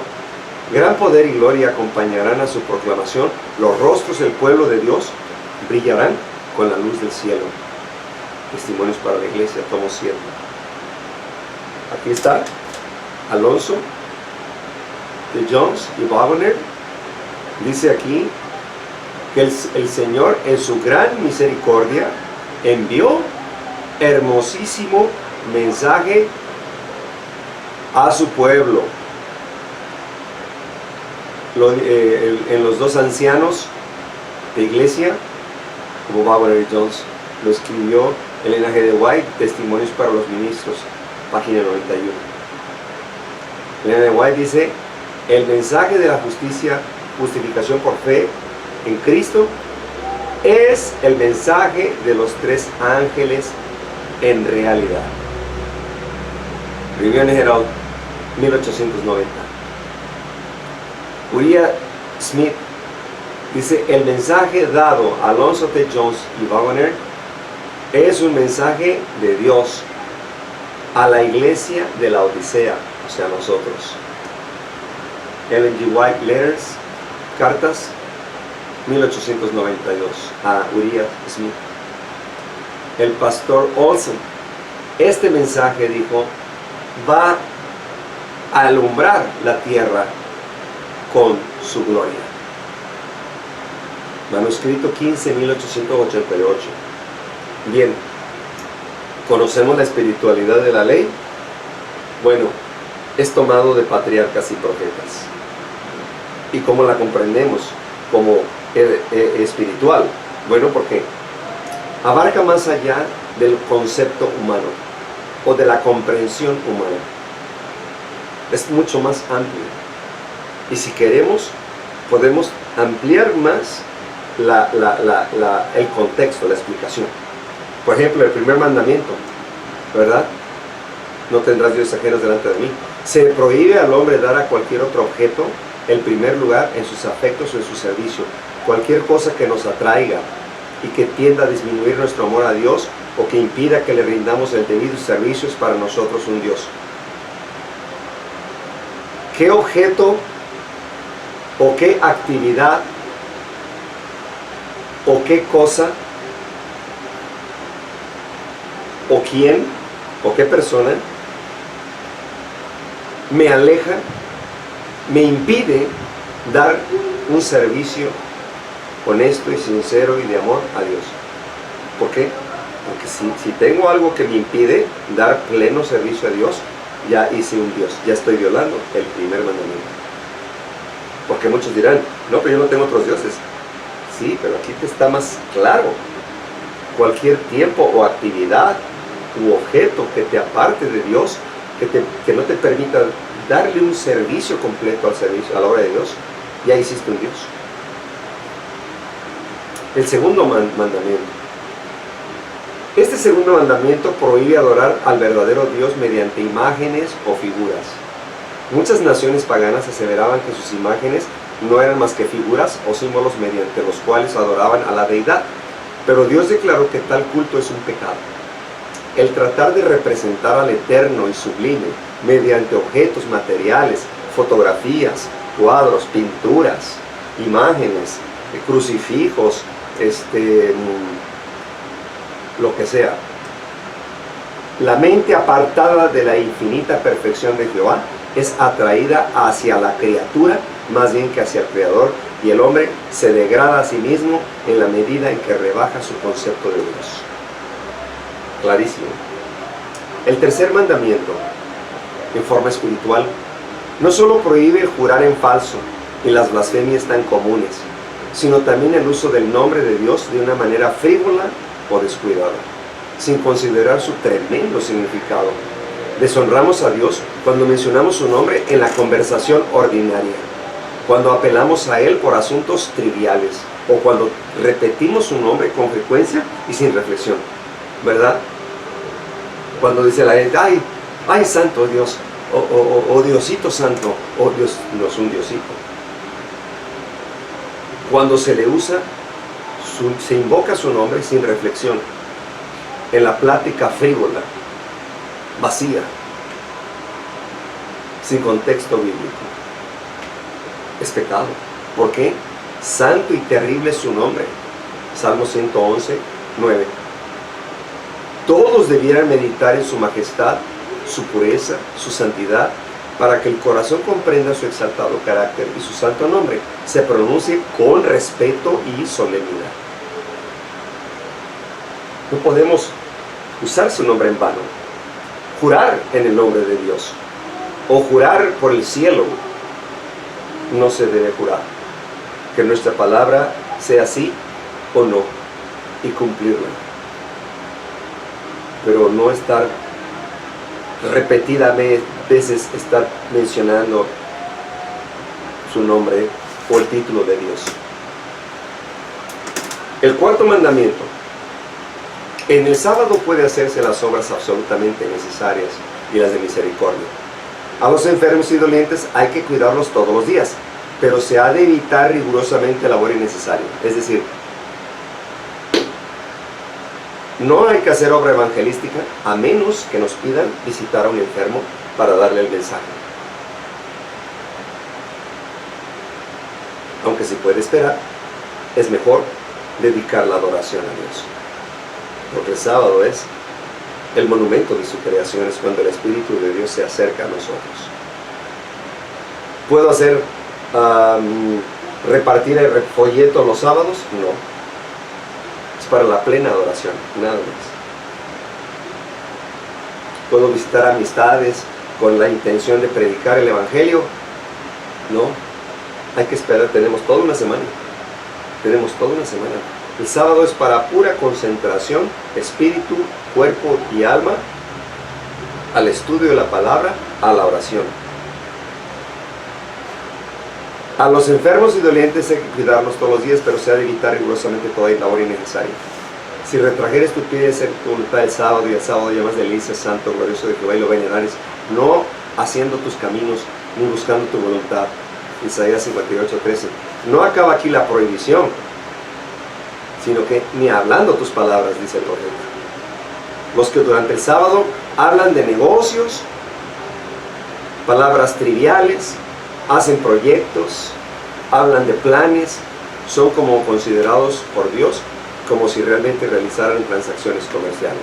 [SPEAKER 1] gran poder y gloria acompañarán a su proclamación. Los rostros del pueblo de Dios brillarán con la luz del cielo. Testimonios para la iglesia, tomo 7. Aquí está Alonso de Jones y Waggoner. Dice aquí que el Señor en su gran misericordia envió hermosísimo mensaje a su pueblo. En los dos ancianos de iglesia, como Waggoner y Jones, lo escribió Elena G. de White, Testimonios para los Ministros, página 91. Elena de White dice: el mensaje de la justificación por fe en Cristo es el mensaje de los tres ángeles en realidad. Review Herald, 1890. Uriah Smith dice: el mensaje dado a Alonso T. Jones y Waggoner es un mensaje de Dios a la iglesia de la Odisea, o sea, nosotros. Ellen G. White Letters, Cartas, 1892, a Uriah Smith. El pastor Olson: este mensaje, dijo, va a alumbrar la tierra con su gloria. Manuscrito 15, 1888. Bien, ¿conocemos la espiritualidad de la ley? Bueno, es tomado de patriarcas y profetas. ¿Y cómo la comprendemos como espiritual? Bueno, porque abarca más allá del concepto humano o de la comprensión humana. Es mucho más amplio. Y si queremos, podemos ampliar más el contexto, la explicación. Por ejemplo, el primer mandamiento, ¿verdad? No tendrás dioses ajenos delante de mí. Se prohíbe al hombre dar a cualquier otro objeto el primer lugar en sus afectos o en su servicio. Cualquier cosa que nos atraiga y que tienda a disminuir nuestro amor a Dios o que impida que le rindamos el debido servicio es para nosotros un Dios. ¿Qué objeto o qué actividad o qué cosa o quién o qué persona me aleja, me impide dar un servicio honesto y sincero y de amor a Dios? ¿Por qué? Porque si tengo algo que me impide dar pleno servicio a Dios, ya hice un Dios, ya estoy violando el primer mandamiento. Porque muchos dirán, no, pero yo no tengo otros dioses. Sí, pero aquí te está más claro. Cualquier tiempo o actividad u objeto que te aparte de Dios, que no te permita darle un servicio completo a la obra de Dios, ya hiciste un Dios. El segundo mandamiento. Este segundo mandamiento prohíbe adorar al verdadero Dios mediante imágenes o figuras. Muchas naciones paganas aseveraban que sus imágenes no eran más que figuras o símbolos mediante los cuales adoraban a la deidad, pero Dios declaró que tal culto es un pecado. El tratar de representar al eterno y sublime mediante objetos materiales, fotografías, cuadros, pinturas, imágenes, crucifijos, lo que sea. La mente apartada de la infinita perfección de Jehová es atraída hacia la criatura más bien que hacia el Creador, y el hombre se degrada a sí mismo en la medida en que rebaja su concepto de Dios. Clarísimo. El tercer mandamiento, en forma espiritual, no solo prohíbe el jurar en falso y las blasfemias tan comunes, sino también el uso del nombre de Dios de una manera frívola o descuidada, sin considerar su tremendo significado. Deshonramos a Dios cuando mencionamos su nombre en la conversación ordinaria, cuando apelamos a Él por asuntos triviales, o cuando repetimos su nombre con frecuencia y sin reflexión, ¿verdad? Cuando dice la gente, ay santo Dios, o Diosito santo, o Dios no es un Diosito. Cuando se le usa, se invoca su nombre sin reflexión, en la plática frívola, vacía, sin contexto bíblico. Es pecado. ¿Por qué? Santo y terrible es su nombre. Salmo 111, 9. Todos debieran meditar en su majestad, su pureza, su santidad, para que el corazón comprenda su exaltado carácter y su santo nombre se pronuncie con respeto y solemnidad. No podemos usar su nombre en vano, jurar en el nombre de Dios o jurar por el cielo. No se debe jurar. Que nuestra palabra sea sí o no y cumplirla, pero no estar repetidas veces estar mencionando su nombre o el título de Dios. El cuarto mandamiento. En el sábado puede hacerse las obras absolutamente necesarias y las de misericordia. A los enfermos y dolientes hay que cuidarlos todos los días, pero se ha de evitar rigurosamente labor innecesaria. Es decir, no hay que hacer obra evangelística a menos que nos pidan visitar a un enfermo para darle el mensaje. Aunque se puede esperar, es mejor dedicar la adoración a Dios. Porque el sábado es el monumento de su creación, es cuando el Espíritu de Dios se acerca a nosotros. ¿Puedo hacer repartir el folleto los sábados? No. Es para la plena adoración, nada más. ¿Puedo visitar amistades con la intención de predicar el Evangelio? No. Hay que esperar, tenemos toda una semana. Tenemos toda una semana. El sábado es para pura concentración, espíritu, cuerpo y alma, al estudio de la palabra, a la oración. A los enfermos y dolientes hay que cuidarlos todos los días, pero se ha de evitar rigurosamente toda labor innecesaria. Si retrajeres tu pie de ser tu voluntad el sábado, y el sábado llamas delicia, santo, glorioso de Jehová, y lo venerares, no haciendo tus caminos, ni buscando tu voluntad, Isaías 58:13. No acaba aquí la prohibición, sino que ni hablando tus palabras, dice el profeta. Los que durante el sábado hablan de negocios, palabras triviales, hacen proyectos, hablan de planes, son como considerados por Dios como si realmente realizaran transacciones comerciales.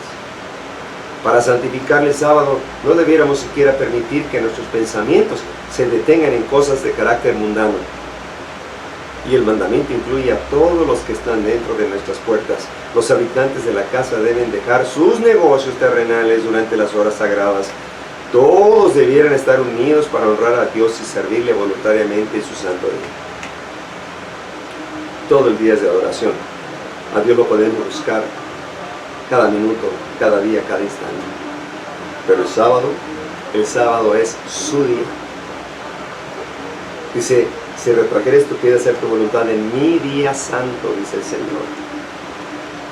[SPEAKER 1] Para santificar el sábado no debiéramos siquiera permitir que nuestros pensamientos se detengan en cosas de carácter mundano. Y el mandamiento incluye a todos los que están dentro de nuestras puertas. Los habitantes de la casa deben dejar sus negocios terrenales durante las horas sagradas. Todos debieran estar unidos para honrar a Dios y servirle voluntariamente en su santo día. Todo el día es de adoración. A Dios lo podemos buscar cada minuto, cada día, cada instante. Pero el sábado es su día. Dice, si retrajeres tu pie de hacer tu voluntad en mi día santo, dice el Señor.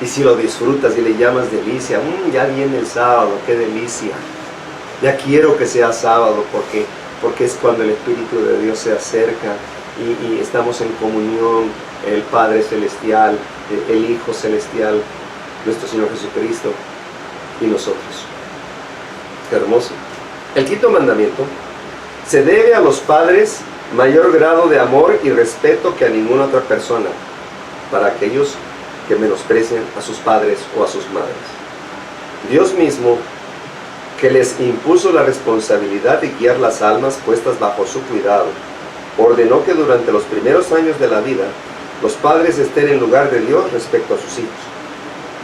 [SPEAKER 1] Y si lo disfrutas y le llamas delicia, ya viene el sábado, qué delicia. Ya quiero que sea sábado porque es cuando el Espíritu de Dios se acerca y estamos en comunión, el Padre Celestial, el Hijo Celestial, nuestro Señor Jesucristo y nosotros. Qué hermoso. El quinto mandamiento se debe a los padres mayor grado de amor y respeto que a ninguna otra persona, para aquellos que menosprecian a sus padres o a sus madres. Dios mismo, que les impuso la responsabilidad de guiar las almas puestas bajo su cuidado, ordenó que durante los primeros años de la vida, los padres estén en lugar de Dios respecto a sus hijos.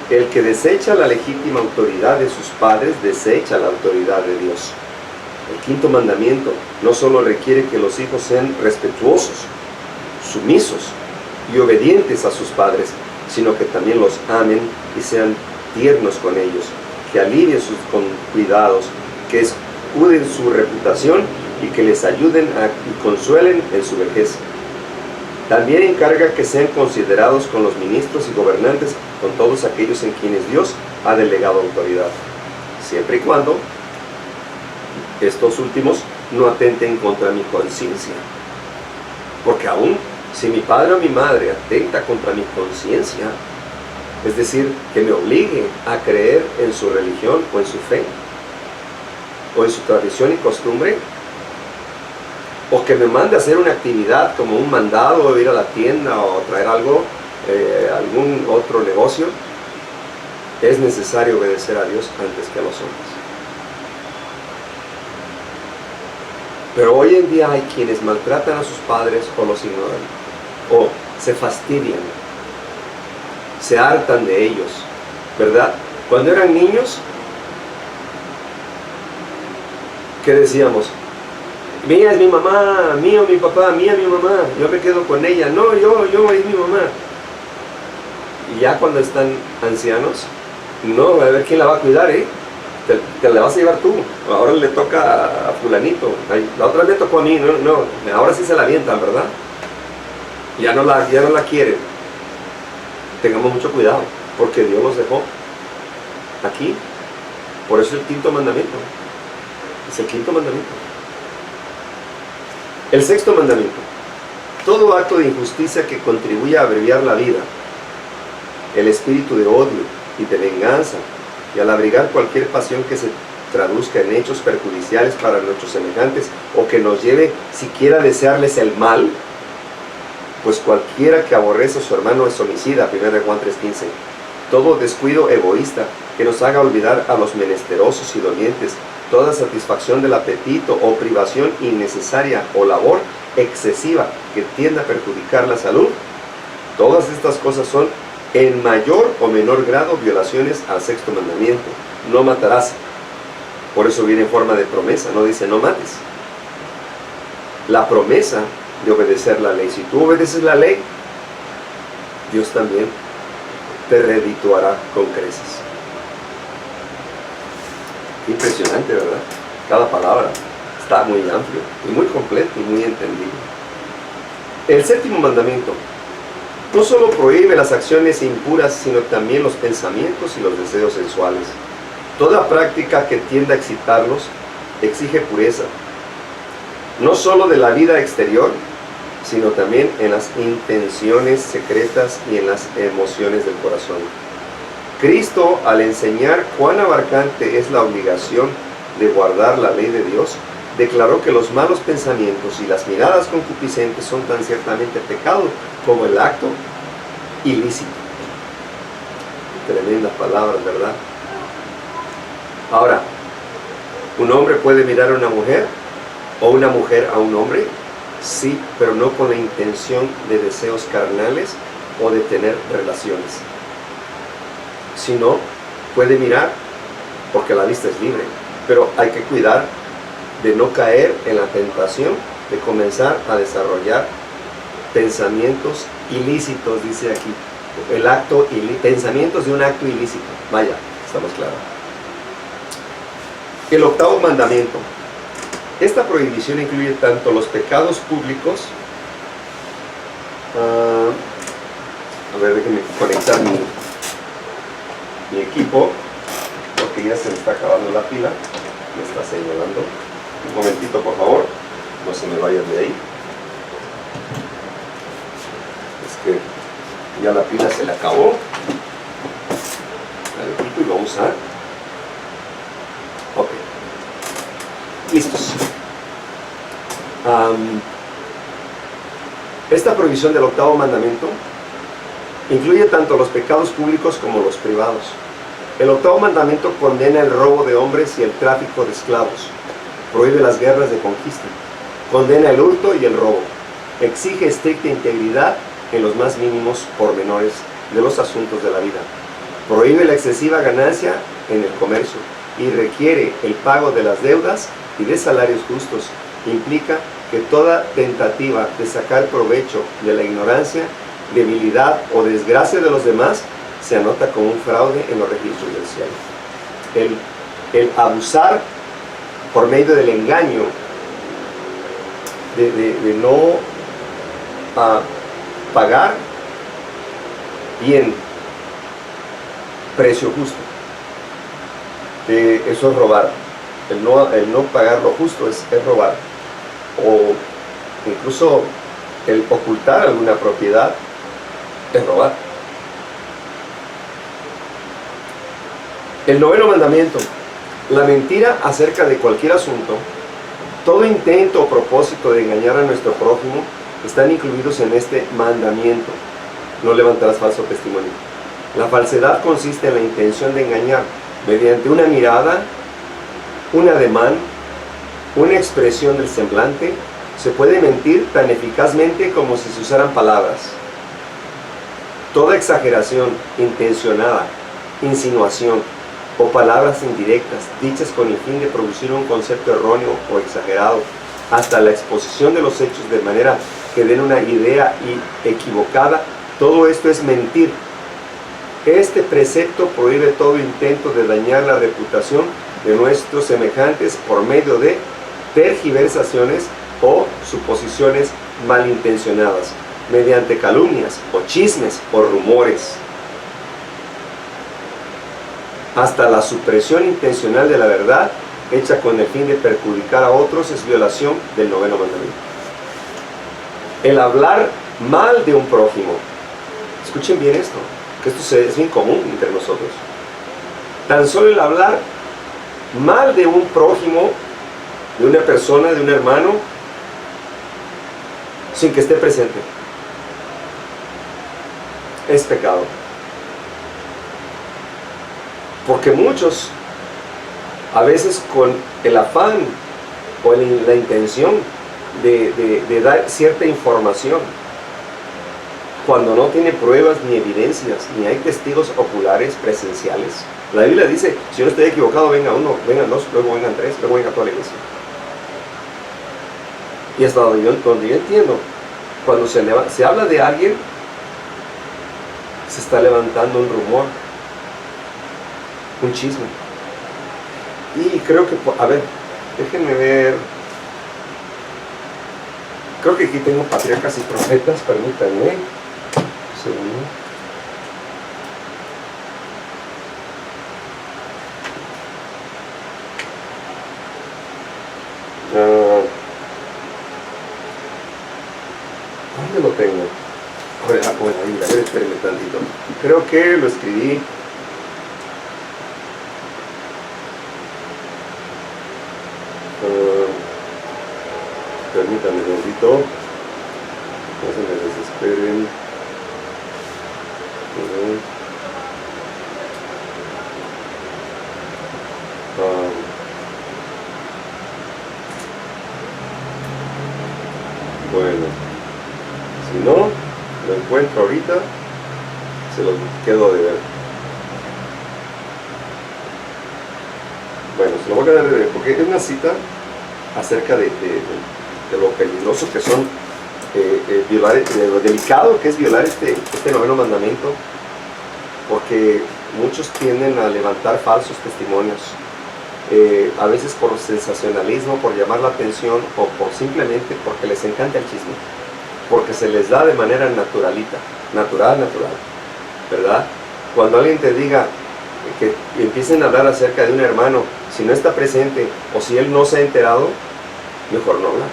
[SPEAKER 1] El que desecha la legítima autoridad de sus padres, desecha la autoridad de Dios. El quinto mandamiento no solo requiere que los hijos sean respetuosos, sumisos y obedientes a sus padres, sino que también los amen y sean tiernos con ellos, que alivien sus cuidados, que escuden su reputación y que les ayuden y consuelen en su vejez. También encarga que sean considerados con los ministros y gobernantes, con todos aquellos en quienes Dios ha delegado autoridad, siempre y cuando estos últimos no atenten contra mi conciencia. Porque aún si mi padre o mi madre atenta contra mi conciencia, es decir, que me obligue a creer en su religión o en su fe, o en su tradición y costumbre, o que me mande a hacer una actividad como un mandado, o ir a la tienda o traer algo, algún otro negocio, es necesario obedecer a Dios antes que a los hombres. Pero hoy en día hay quienes maltratan a sus padres o los ignoran, o se fastidian, se hartan de ellos, ¿verdad? Cuando eran niños, ¿qué decíamos? Mía es mi mamá, mío mi papá, mía mi mamá, yo me quedo con ella, no, yo es mi mamá. Y ya cuando están ancianos, no, a ver quién la va a cuidar, te la vas a llevar tú, ahora le toca a fulanito, la otra vez me tocó a mí, no, ahora sí se la avientan, ¿verdad? Ya no la quieren. Tengamos mucho cuidado, porque Dios los dejó aquí. Por eso el quinto mandamiento, es el quinto mandamiento. El sexto mandamiento: todo acto de injusticia que contribuya a abreviar la vida, el espíritu de odio y de venganza, y al abrigar cualquier pasión que se traduzca en hechos perjudiciales para nuestros semejantes, o que nos lleve siquiera a desearles el mal, pues cualquiera que aborrece a su hermano es homicida, 1 Juan 3:15. Todo descuido egoísta que nos haga olvidar a los menesterosos y dolientes, toda satisfacción del apetito o privación innecesaria o labor excesiva que tienda a perjudicar la salud, todas estas cosas son en mayor o menor grado violaciones al sexto mandamiento: no matarás. Por eso viene en forma de promesa, no dice no mates. La promesa de obedecer la ley. Si tú obedeces la ley, Dios también te redituará con creces. Impresionante, ¿verdad? Cada palabra está muy amplio y muy completo y muy entendido. El séptimo mandamiento no solo prohíbe las acciones impuras, sino también los pensamientos y los deseos sensuales. Toda práctica que tienda a excitarlos exige pureza, no solo de la vida exterior, sino también en las intenciones secretas y en las emociones del corazón. Cristo, al enseñar cuán abarcante es la obligación de guardar la ley de Dios, declaró que los malos pensamientos y las miradas concupiscentes son tan ciertamente pecado como el acto ilícito. Tremendas palabras, ¿verdad? Ahora, ¿un hombre puede mirar a una mujer o una mujer a un hombre? Sí, pero no con la intención de deseos carnales o de tener relaciones. Sino, puede mirar porque la vista es libre, pero hay que cuidar de no caer en la tentación de comenzar a desarrollar pensamientos ilícitos, dice aquí. Pensamientos de un acto ilícito. Vaya, estamos claros. El octavo mandamiento. Esta prohibición incluye tanto los pecados públicos. A ver, déjenme conectar mi equipo, porque ya se me está acabando la pila. Me está señalando. Un momentito, por favor. No se me vayan de ahí. Es que ya la pila se le acabó al equipo y vamos a... Ok. Listos. Esta prohibición del octavo mandamiento incluye tanto los pecados públicos como los privados. El octavo mandamiento condena el robo de hombres y el tráfico de esclavos. Prohíbe las guerras de conquista. Condena el hurto y el robo. Exige estricta integridad en los más mínimos pormenores de los asuntos de la vida. Prohíbe la excesiva ganancia en el comercio y requiere el pago de las deudas y de salarios justos. Implica que toda tentativa de sacar provecho de la ignorancia, debilidad o desgracia de los demás se anota como un fraude en los registros del cielo. El abusar por medio del engaño, de no pagar bien, precio justo. Eso es robar. El no pagar lo justo es robar. O incluso el ocultar alguna propiedad es robar. El noveno mandamiento. La mentira acerca de cualquier asunto, todo intento o propósito de engañar a nuestro prójimo están incluidos en este mandamiento. No levantarás falso testimonio. La falsedad consiste en la intención de engañar mediante una mirada, un ademán, una expresión del semblante. Se puede mentir tan eficazmente como si se usaran palabras. Toda exageración intencionada, insinuación o palabras indirectas dichas con el fin de producir un concepto erróneo o exagerado, hasta la exposición de los hechos de manera que den una idea equivocada, todo esto es mentir. Este precepto prohíbe todo intento de dañar la reputación de nuestros semejantes por medio de tergiversaciones o suposiciones malintencionadas, mediante calumnias o chismes o rumores. Hasta la supresión intencional de la verdad, hecha con el fin de perjudicar a otros, es violación del noveno mandamiento. El hablar mal de un prójimo. Escuchen bien esto, que esto es bien común entre nosotros. Tan solo el hablar mal de un prójimo, de una persona, de un hermano, sin que esté presente, es pecado. Porque muchos, a veces con el afán o la intención de dar cierta información, cuando no tiene pruebas ni evidencias, ni hay testigos oculares presenciales. La Biblia dice, si yo estoy equivocado, venga uno, vengan dos, luego vengan tres, luego venga toda la iglesia. Y hasta donde yo entiendo, cuando se habla de alguien, se está levantando un rumor, un chisme. Y creo que, a ver, déjenme ver. Creo que aquí tengo Patriarcas y Profetas, permítanme. Un segundo. ¿Dónde lo tengo? Bueno, ahí, a ver, espérenme tantito. Creo que lo escribí. Permítanme un momentito. No se me desesperen. Bueno, si no lo encuentro ahorita, se los quedo de ver. Bueno, se lo voy a quedar de ver porque es una cita acerca de lo peligroso que son violar, de lo delicado que es violar este noveno mandamiento, porque muchos tienden a levantar falsos testimonios, a veces por sensacionalismo, por llamar la atención o por simplemente porque les encanta el chisme, porque se les da de manera natural, ¿verdad? Cuando alguien te diga que empiecen a hablar acerca de un hermano, si no está presente o si él no se ha enterado, mejor no hablar.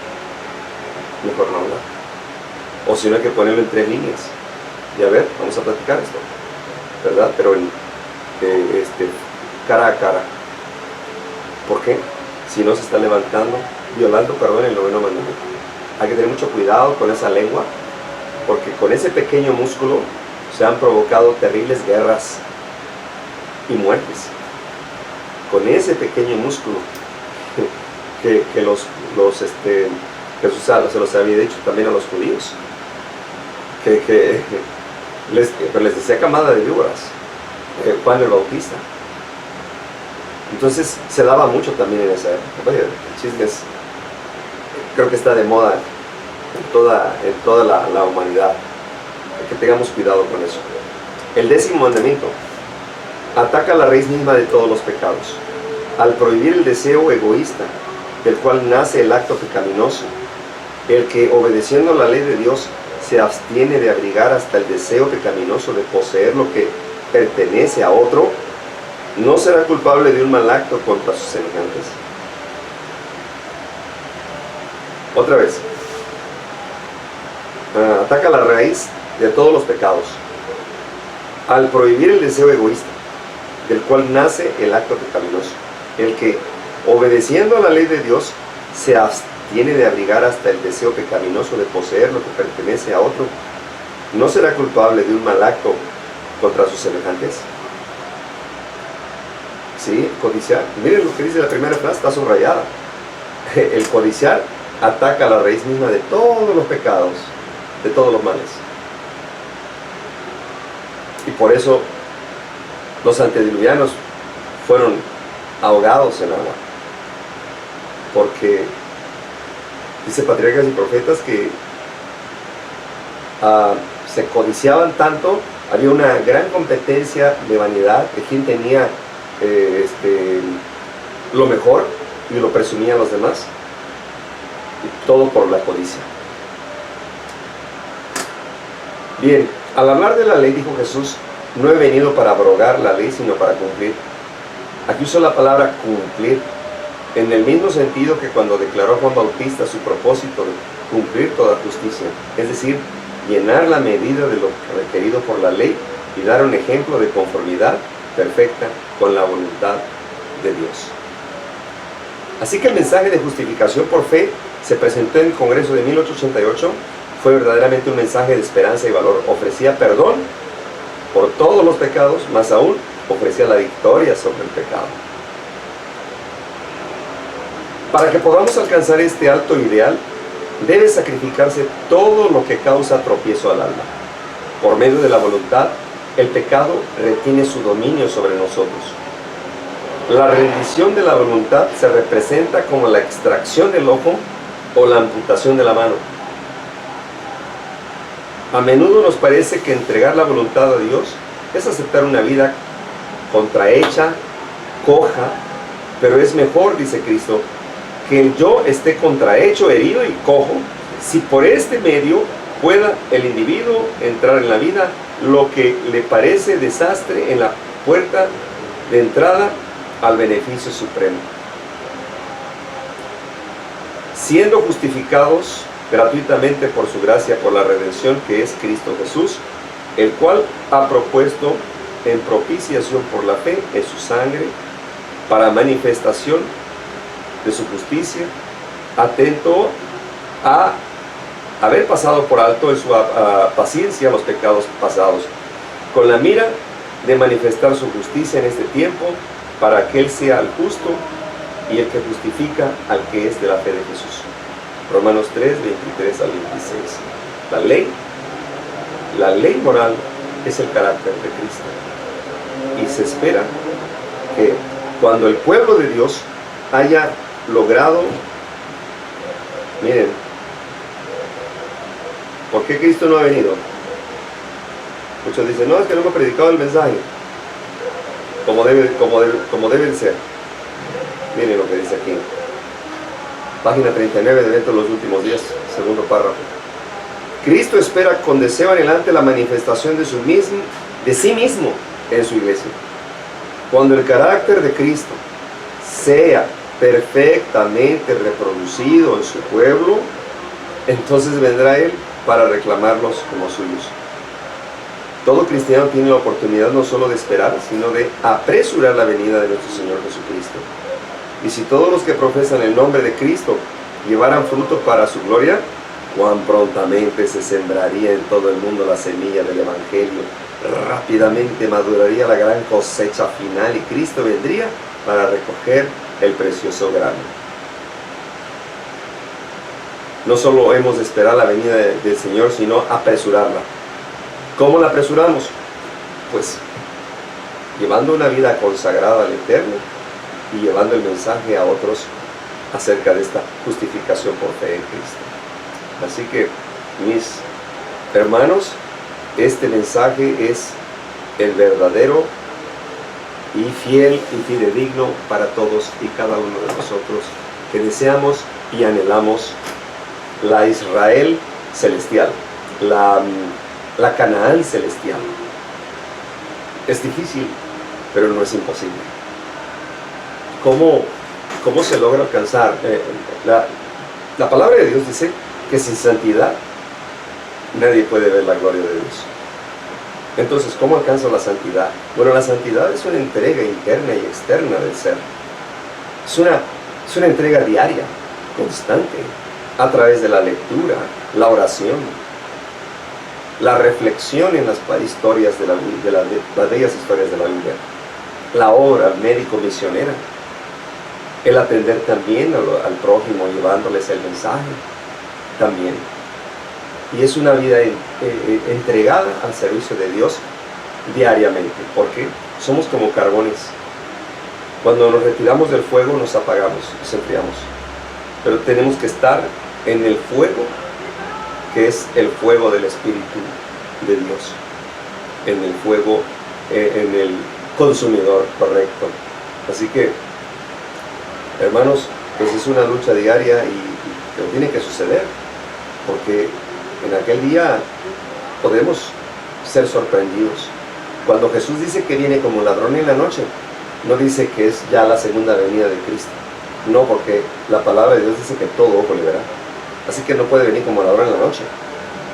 [SPEAKER 1] O si no, hay que ponerlo en 3 líneas y a ver, vamos a platicar esto, ¿verdad? Pero cara a cara. ¿Por qué? Si no se está violando, el noveno mandamiento. Hay que tener mucho cuidado con esa lengua, porque con ese pequeño músculo se han provocado terribles guerras y muertes. Con ese pequeño músculo que Jesús se los había dicho también a los judíos, que les decía camada de víboras, Juan el Bautista. Entonces se daba mucho también en esa época. Vaya, el chisme creo que está de moda en toda la humanidad. Hay que tengamos cuidado con eso. El 10º mandamiento ataca la raíz misma de todos los pecados, al prohibir el deseo egoísta, del cual nace el acto pecaminoso. El que, obedeciendo la ley de Dios, se abstiene de abrigar hasta el deseo pecaminoso de poseer lo que pertenece a otro, no será culpable de un mal acto contra sus semejantes. Otra vez, ataca la raíz de todos los pecados, al prohibir el deseo egoísta, del cual nace el acto pecaminoso. El que, obedeciendo a la ley de Dios, se abstiene de abrigar hasta el deseo pecaminoso de poseer lo que pertenece a otro, ¿no será culpable de un mal acto contra sus semejantes? Sí, codiciar. Miren lo que dice la primera frase, está subrayada. El codiciar ataca la raíz misma de todos los pecados, de todos los males. Y por eso los antediluvianos fueron ahogados en agua, porque dice Patriarcas y Profetas que se codiciaban tanto, había una gran competencia de vanidad, de quién tenía lo mejor y lo presumían los demás, y todo por la codicia. Bien, al hablar de la ley, dijo Jesús: no he venido para abrogar la ley, sino para cumplir. Aquí usó la palabra cumplir, en el mismo sentido que cuando declaró Juan Bautista su propósito de cumplir toda justicia, es decir, llenar la medida de lo requerido por la ley y dar un ejemplo de conformidad perfecta con la voluntad de Dios. Así que el mensaje de justificación por fe se presentó en el Congreso de 1888, fue verdaderamente un mensaje de esperanza y valor. Ofrecía perdón por todos los pecados, más aún ofrecía la victoria sobre el pecado. Para que podamos alcanzar este alto ideal, debe sacrificarse todo lo que causa tropiezo al alma. Por medio de la voluntad, el pecado retiene su dominio sobre nosotros. La rendición de la voluntad se representa como la extracción del ojo o la amputación de la mano. A menudo nos parece que entregar la voluntad a Dios es aceptar una vida contrahecha, coja, pero es mejor, dice Cristo, que el yo esté contrahecho, herido y cojo, si por este medio pueda el individuo entrar en la vida, lo que le parece desastre, en la puerta de entrada al beneficio supremo. Siendo justificados gratuitamente por su gracia, por la redención que es Cristo Jesús, el cual ha propuesto en propiciación por la fe en su sangre, para manifestación de su justicia, atento a haber pasado por alto en su paciencia los pecados pasados, con la mira de manifestar su justicia en este tiempo, para que Él sea el justo y el que justifica al que es de la fe de Jesús. Romanos 3, 23 al 26. La ley moral es el carácter de Cristo. Y se espera que cuando el pueblo de Dios haya logrado, miren, ¿por qué Cristo no ha venido? Muchos dicen, no, es que no hemos predicado el mensaje como debe ser. Miren lo que dice aquí. Página 39 de Dentro de los Últimos Días, segundo párrafo. Cristo espera con deseo anhelante la manifestación de sí mismo en su iglesia. Cuando el carácter de Cristo sea perfectamente reproducido en su pueblo, entonces vendrá Él para reclamarlos como suyos. Todo cristiano tiene la oportunidad no solo de esperar, sino de apresurar la venida de nuestro Señor Jesucristo. Y si todos los que profesan el nombre de Cristo llevaran fruto para su gloria, cuán prontamente se sembraría en todo el mundo la semilla del Evangelio. Rápidamente maduraría la gran cosecha final y Cristo vendría para recoger el precioso grano. No solo hemos de esperar la venida del Señor, sino apresurarla. ¿Cómo la apresuramos? Pues llevando una vida consagrada al Eterno y llevando el mensaje a otros acerca de esta justificación por fe en Cristo. Así que, mis hermanos, este mensaje es el verdadero y fiel y fidedigno para todos y cada uno de nosotros que deseamos y anhelamos la Israel celestial, la Canaán celestial. Es difícil, pero no es imposible. ¿Cómo se logra alcanzar? La palabra de Dios dice que sin santidad nadie puede ver la gloria de Dios. Entonces, ¿cómo alcanza la santidad? Bueno, la santidad es una entrega interna y externa del ser. Es una entrega diaria, constante, a través de la lectura, la oración, la reflexión en las historias de las bellas historias de la Biblia, la obra médico-misionera, el atender también al prójimo, llevándoles el mensaje también. Y es una vida entregada al servicio de Dios diariamente, porque somos como carbones. Cuando nos retiramos del fuego nos apagamos, nos enfriamos. Pero tenemos que estar en el fuego, que es el fuego del Espíritu de Dios, en el fuego, en el consumidor correcto. Así que, hermanos, pues es una lucha diaria y tiene que suceder, porque en aquel día podemos ser sorprendidos. Cuando Jesús dice que viene como ladrón en la noche, no dice que es ya la segunda venida de Cristo. No, porque la palabra de Dios dice que todo ojo le verá. Así que no puede venir como ladrón en la noche.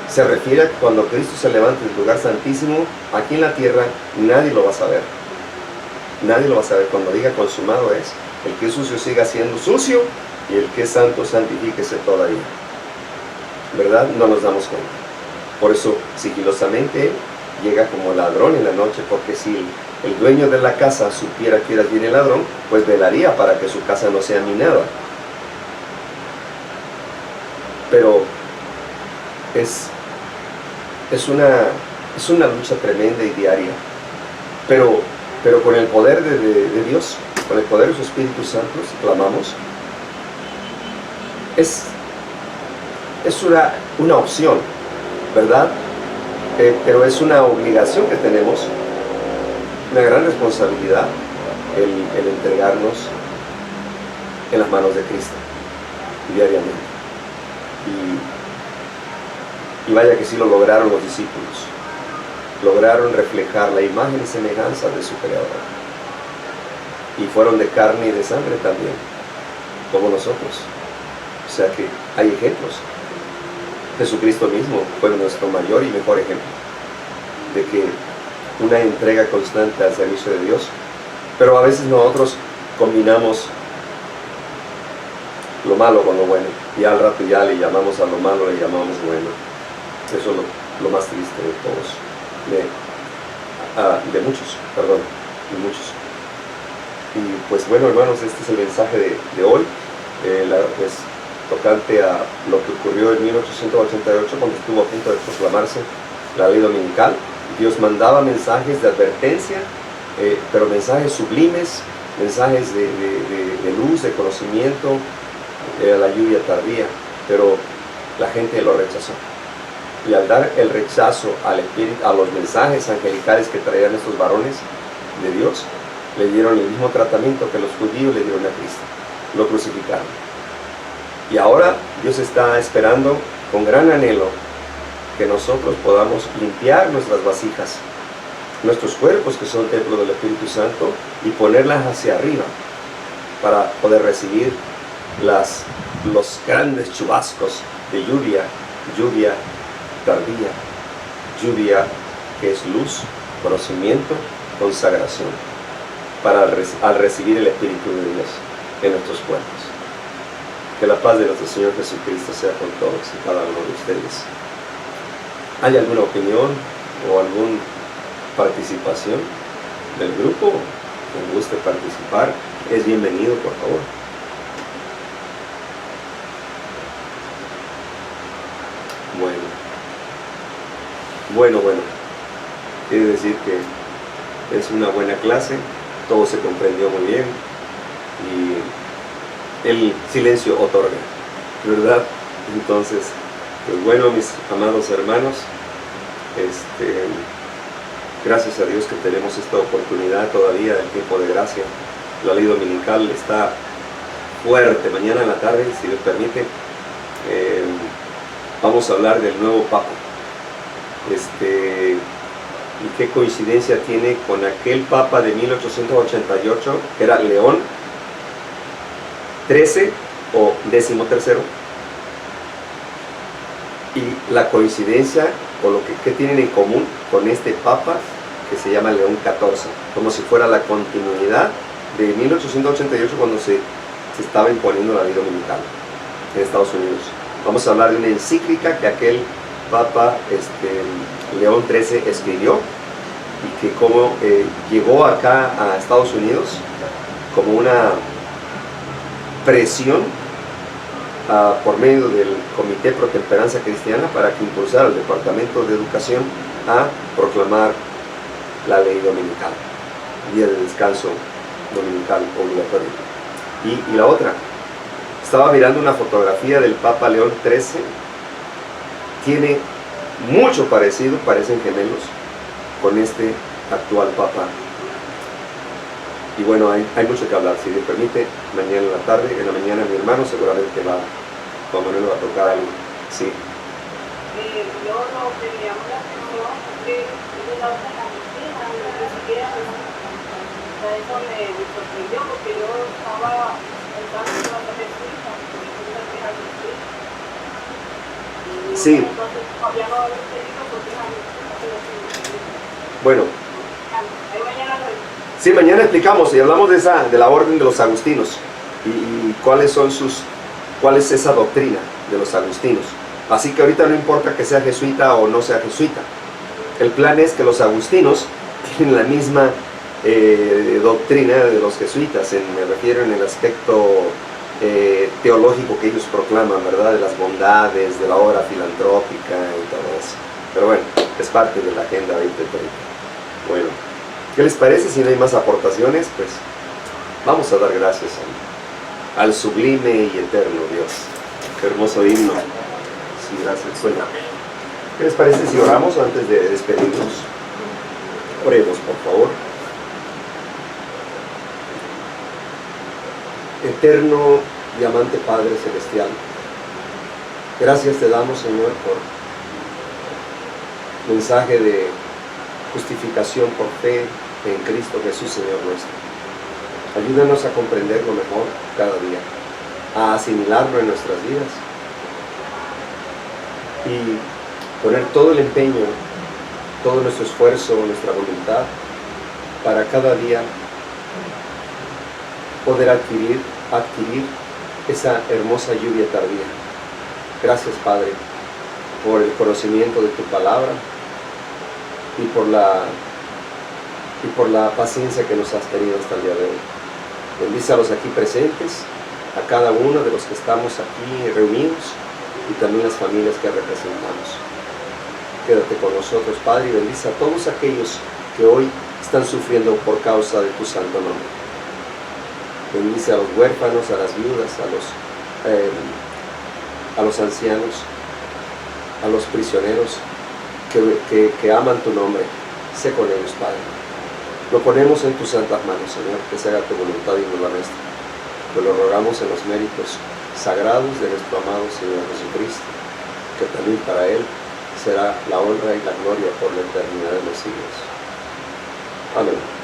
[SPEAKER 1] Se refiere a que cuando Cristo se levante del lugar santísimo, aquí en la tierra, nadie lo va a saber. Nadie lo va a saber. Cuando diga consumado es, el que es sucio siga siendo sucio y el que es santo santifíquese todavía. ¿Verdad? No nos damos cuenta. Por eso, sigilosamente, llega como ladrón en la noche, porque si el dueño de la casa supiera que viene el ladrón, pues velaría para que su casa no sea minada. Pero es una lucha tremenda y diaria. Pero con el poder de Dios, con el poder de su Espíritu Santo, si clamamos, es una opción, ¿verdad? Pero es una obligación que tenemos, una gran responsabilidad, el entregarnos en las manos de Cristo diariamente. Y vaya que sí lo lograron los discípulos. Lograron reflejar la imagen y semejanza de su Creador. Y fueron de carne y de sangre también, como nosotros. O sea que hay ejemplos. Jesucristo mismo fue nuestro mayor y mejor ejemplo de que una entrega constante al servicio de Dios, pero a veces nosotros combinamos lo malo con lo bueno, y al rato ya le llamamos a lo malo, le llamamos bueno. Eso es lo más triste de todos, de muchos. Y pues bueno, hermanos, este es el mensaje de hoy, pues tocante a lo que ocurrió en 1888 cuando estuvo a punto de proclamarse la ley dominical. Dios mandaba mensajes de advertencia, pero mensajes sublimes, mensajes de luz, de conocimiento, la lluvia tardía, pero la gente lo rechazó. Y al dar el rechazo al Espíritu, a los mensajes angelicales que traían estos varones de Dios, le dieron el mismo tratamiento que los judíos le dieron a Cristo, lo crucificaron. Y ahora Dios está esperando con gran anhelo que nosotros podamos limpiar nuestras vasijas, nuestros cuerpos que son templo del Espíritu Santo, y ponerlas hacia arriba para poder recibir los grandes chubascos de lluvia tardía, lluvia que es luz, conocimiento, consagración, al recibir el Espíritu de Dios en nuestros cuerpos. Que la paz de nuestro Señor Jesucristo sea con todos y cada uno de ustedes. ¿Hay alguna opinión o alguna participación del grupo? ¿Les guste participar? Es bienvenido, por favor. Bueno. Quiere decir que es una buena clase, todo se comprendió muy bien y el silencio otorga, ¿verdad? Entonces, pues bueno, mis amados hermanos, gracias a Dios que tenemos esta oportunidad todavía del tiempo de gracia. La ley dominical está fuerte. Mañana en la tarde, si Dios permite, vamos a hablar del nuevo Papa. Y qué coincidencia tiene con aquel Papa de 1888, que era León XIII o XIII. Y la coincidencia, o lo que tienen en común con este Papa, que se llama León XIV, como si fuera la continuidad de 1888 cuando se estaba imponiendo la ley dominical en Estados Unidos. Vamos a hablar de una encíclica que aquel Papa León XIII escribió y que como llegó acá a Estados Unidos como una presión por medio del Comité Pro Temperanza Cristiana para que impulsara al Departamento de Educación a proclamar la ley dominical, día de descanso dominical obligatorio. Y la otra, estaba mirando una fotografía del Papa León XIII, tiene mucho parecido, parecen gemelos, con este actual Papa. Y bueno, hay mucho que hablar, si Dios permite, mañana en la tarde, en la mañana mi hermano seguramente Juan Manuel va a tocar algo. Sí.
[SPEAKER 2] Yo lo que me llamó la atención es que yo la otra camiseta, ni siquiera eso me sorprendió porque yo estaba pensando que iba a ser suiza, porque suiza que era suiza.
[SPEAKER 1] Sí.
[SPEAKER 2] Entonces todavía no lo he entendido porque es suiza.
[SPEAKER 1] Bueno.
[SPEAKER 2] Ahí mañana lo
[SPEAKER 1] sí, mañana explicamos y hablamos de la orden de los agustinos y cuál es esa doctrina de los agustinos. Así que ahorita no importa que sea jesuita o no sea jesuita. El plan es que los agustinos tienen la misma doctrina de los jesuitas, me refiero en el aspecto teológico que ellos proclaman, ¿verdad? De las bondades, de la obra filantrópica y todo eso. Pero bueno, es parte de la Agenda 2030. Bueno, ¿qué les parece? Si no hay más aportaciones, pues vamos a dar gracias al sublime y eterno Dios. Qué hermoso himno. Sí, gracias. Bueno, ¿qué les parece si oramos antes de despedirnos? Oremos, por favor. Eterno y amante Padre Celestial, gracias te damos, Señor, por mensaje de justificación por fe en Cristo Jesús, Señor nuestro. Ayúdanos a comprenderlo mejor cada día, a asimilarlo en nuestras vidas y poner todo el empeño, todo nuestro esfuerzo, nuestra voluntad, para cada día poder adquirir esa hermosa lluvia tardía. Gracias, Padre, por el conocimiento de tu palabra y por la paciencia que nos has tenido hasta el día de hoy. Bendice a los aquí presentes, a cada uno de los que estamos aquí reunidos y también las familias que representamos. Quédate con nosotros, Padre, y bendice a todos aquellos que hoy están sufriendo por causa de tu santo nombre. Bendice a los huérfanos, a las viudas, a los ancianos, a los prisioneros que aman tu nombre. Sé con ellos, Padre. Lo ponemos en tus santas manos, Señor, que se haga tu voluntad y no la nuestra. Te lo rogamos en los méritos sagrados de nuestro amado Señor Jesucristo, que también para Él será la honra y la gloria por la eternidad de los siglos. Amén.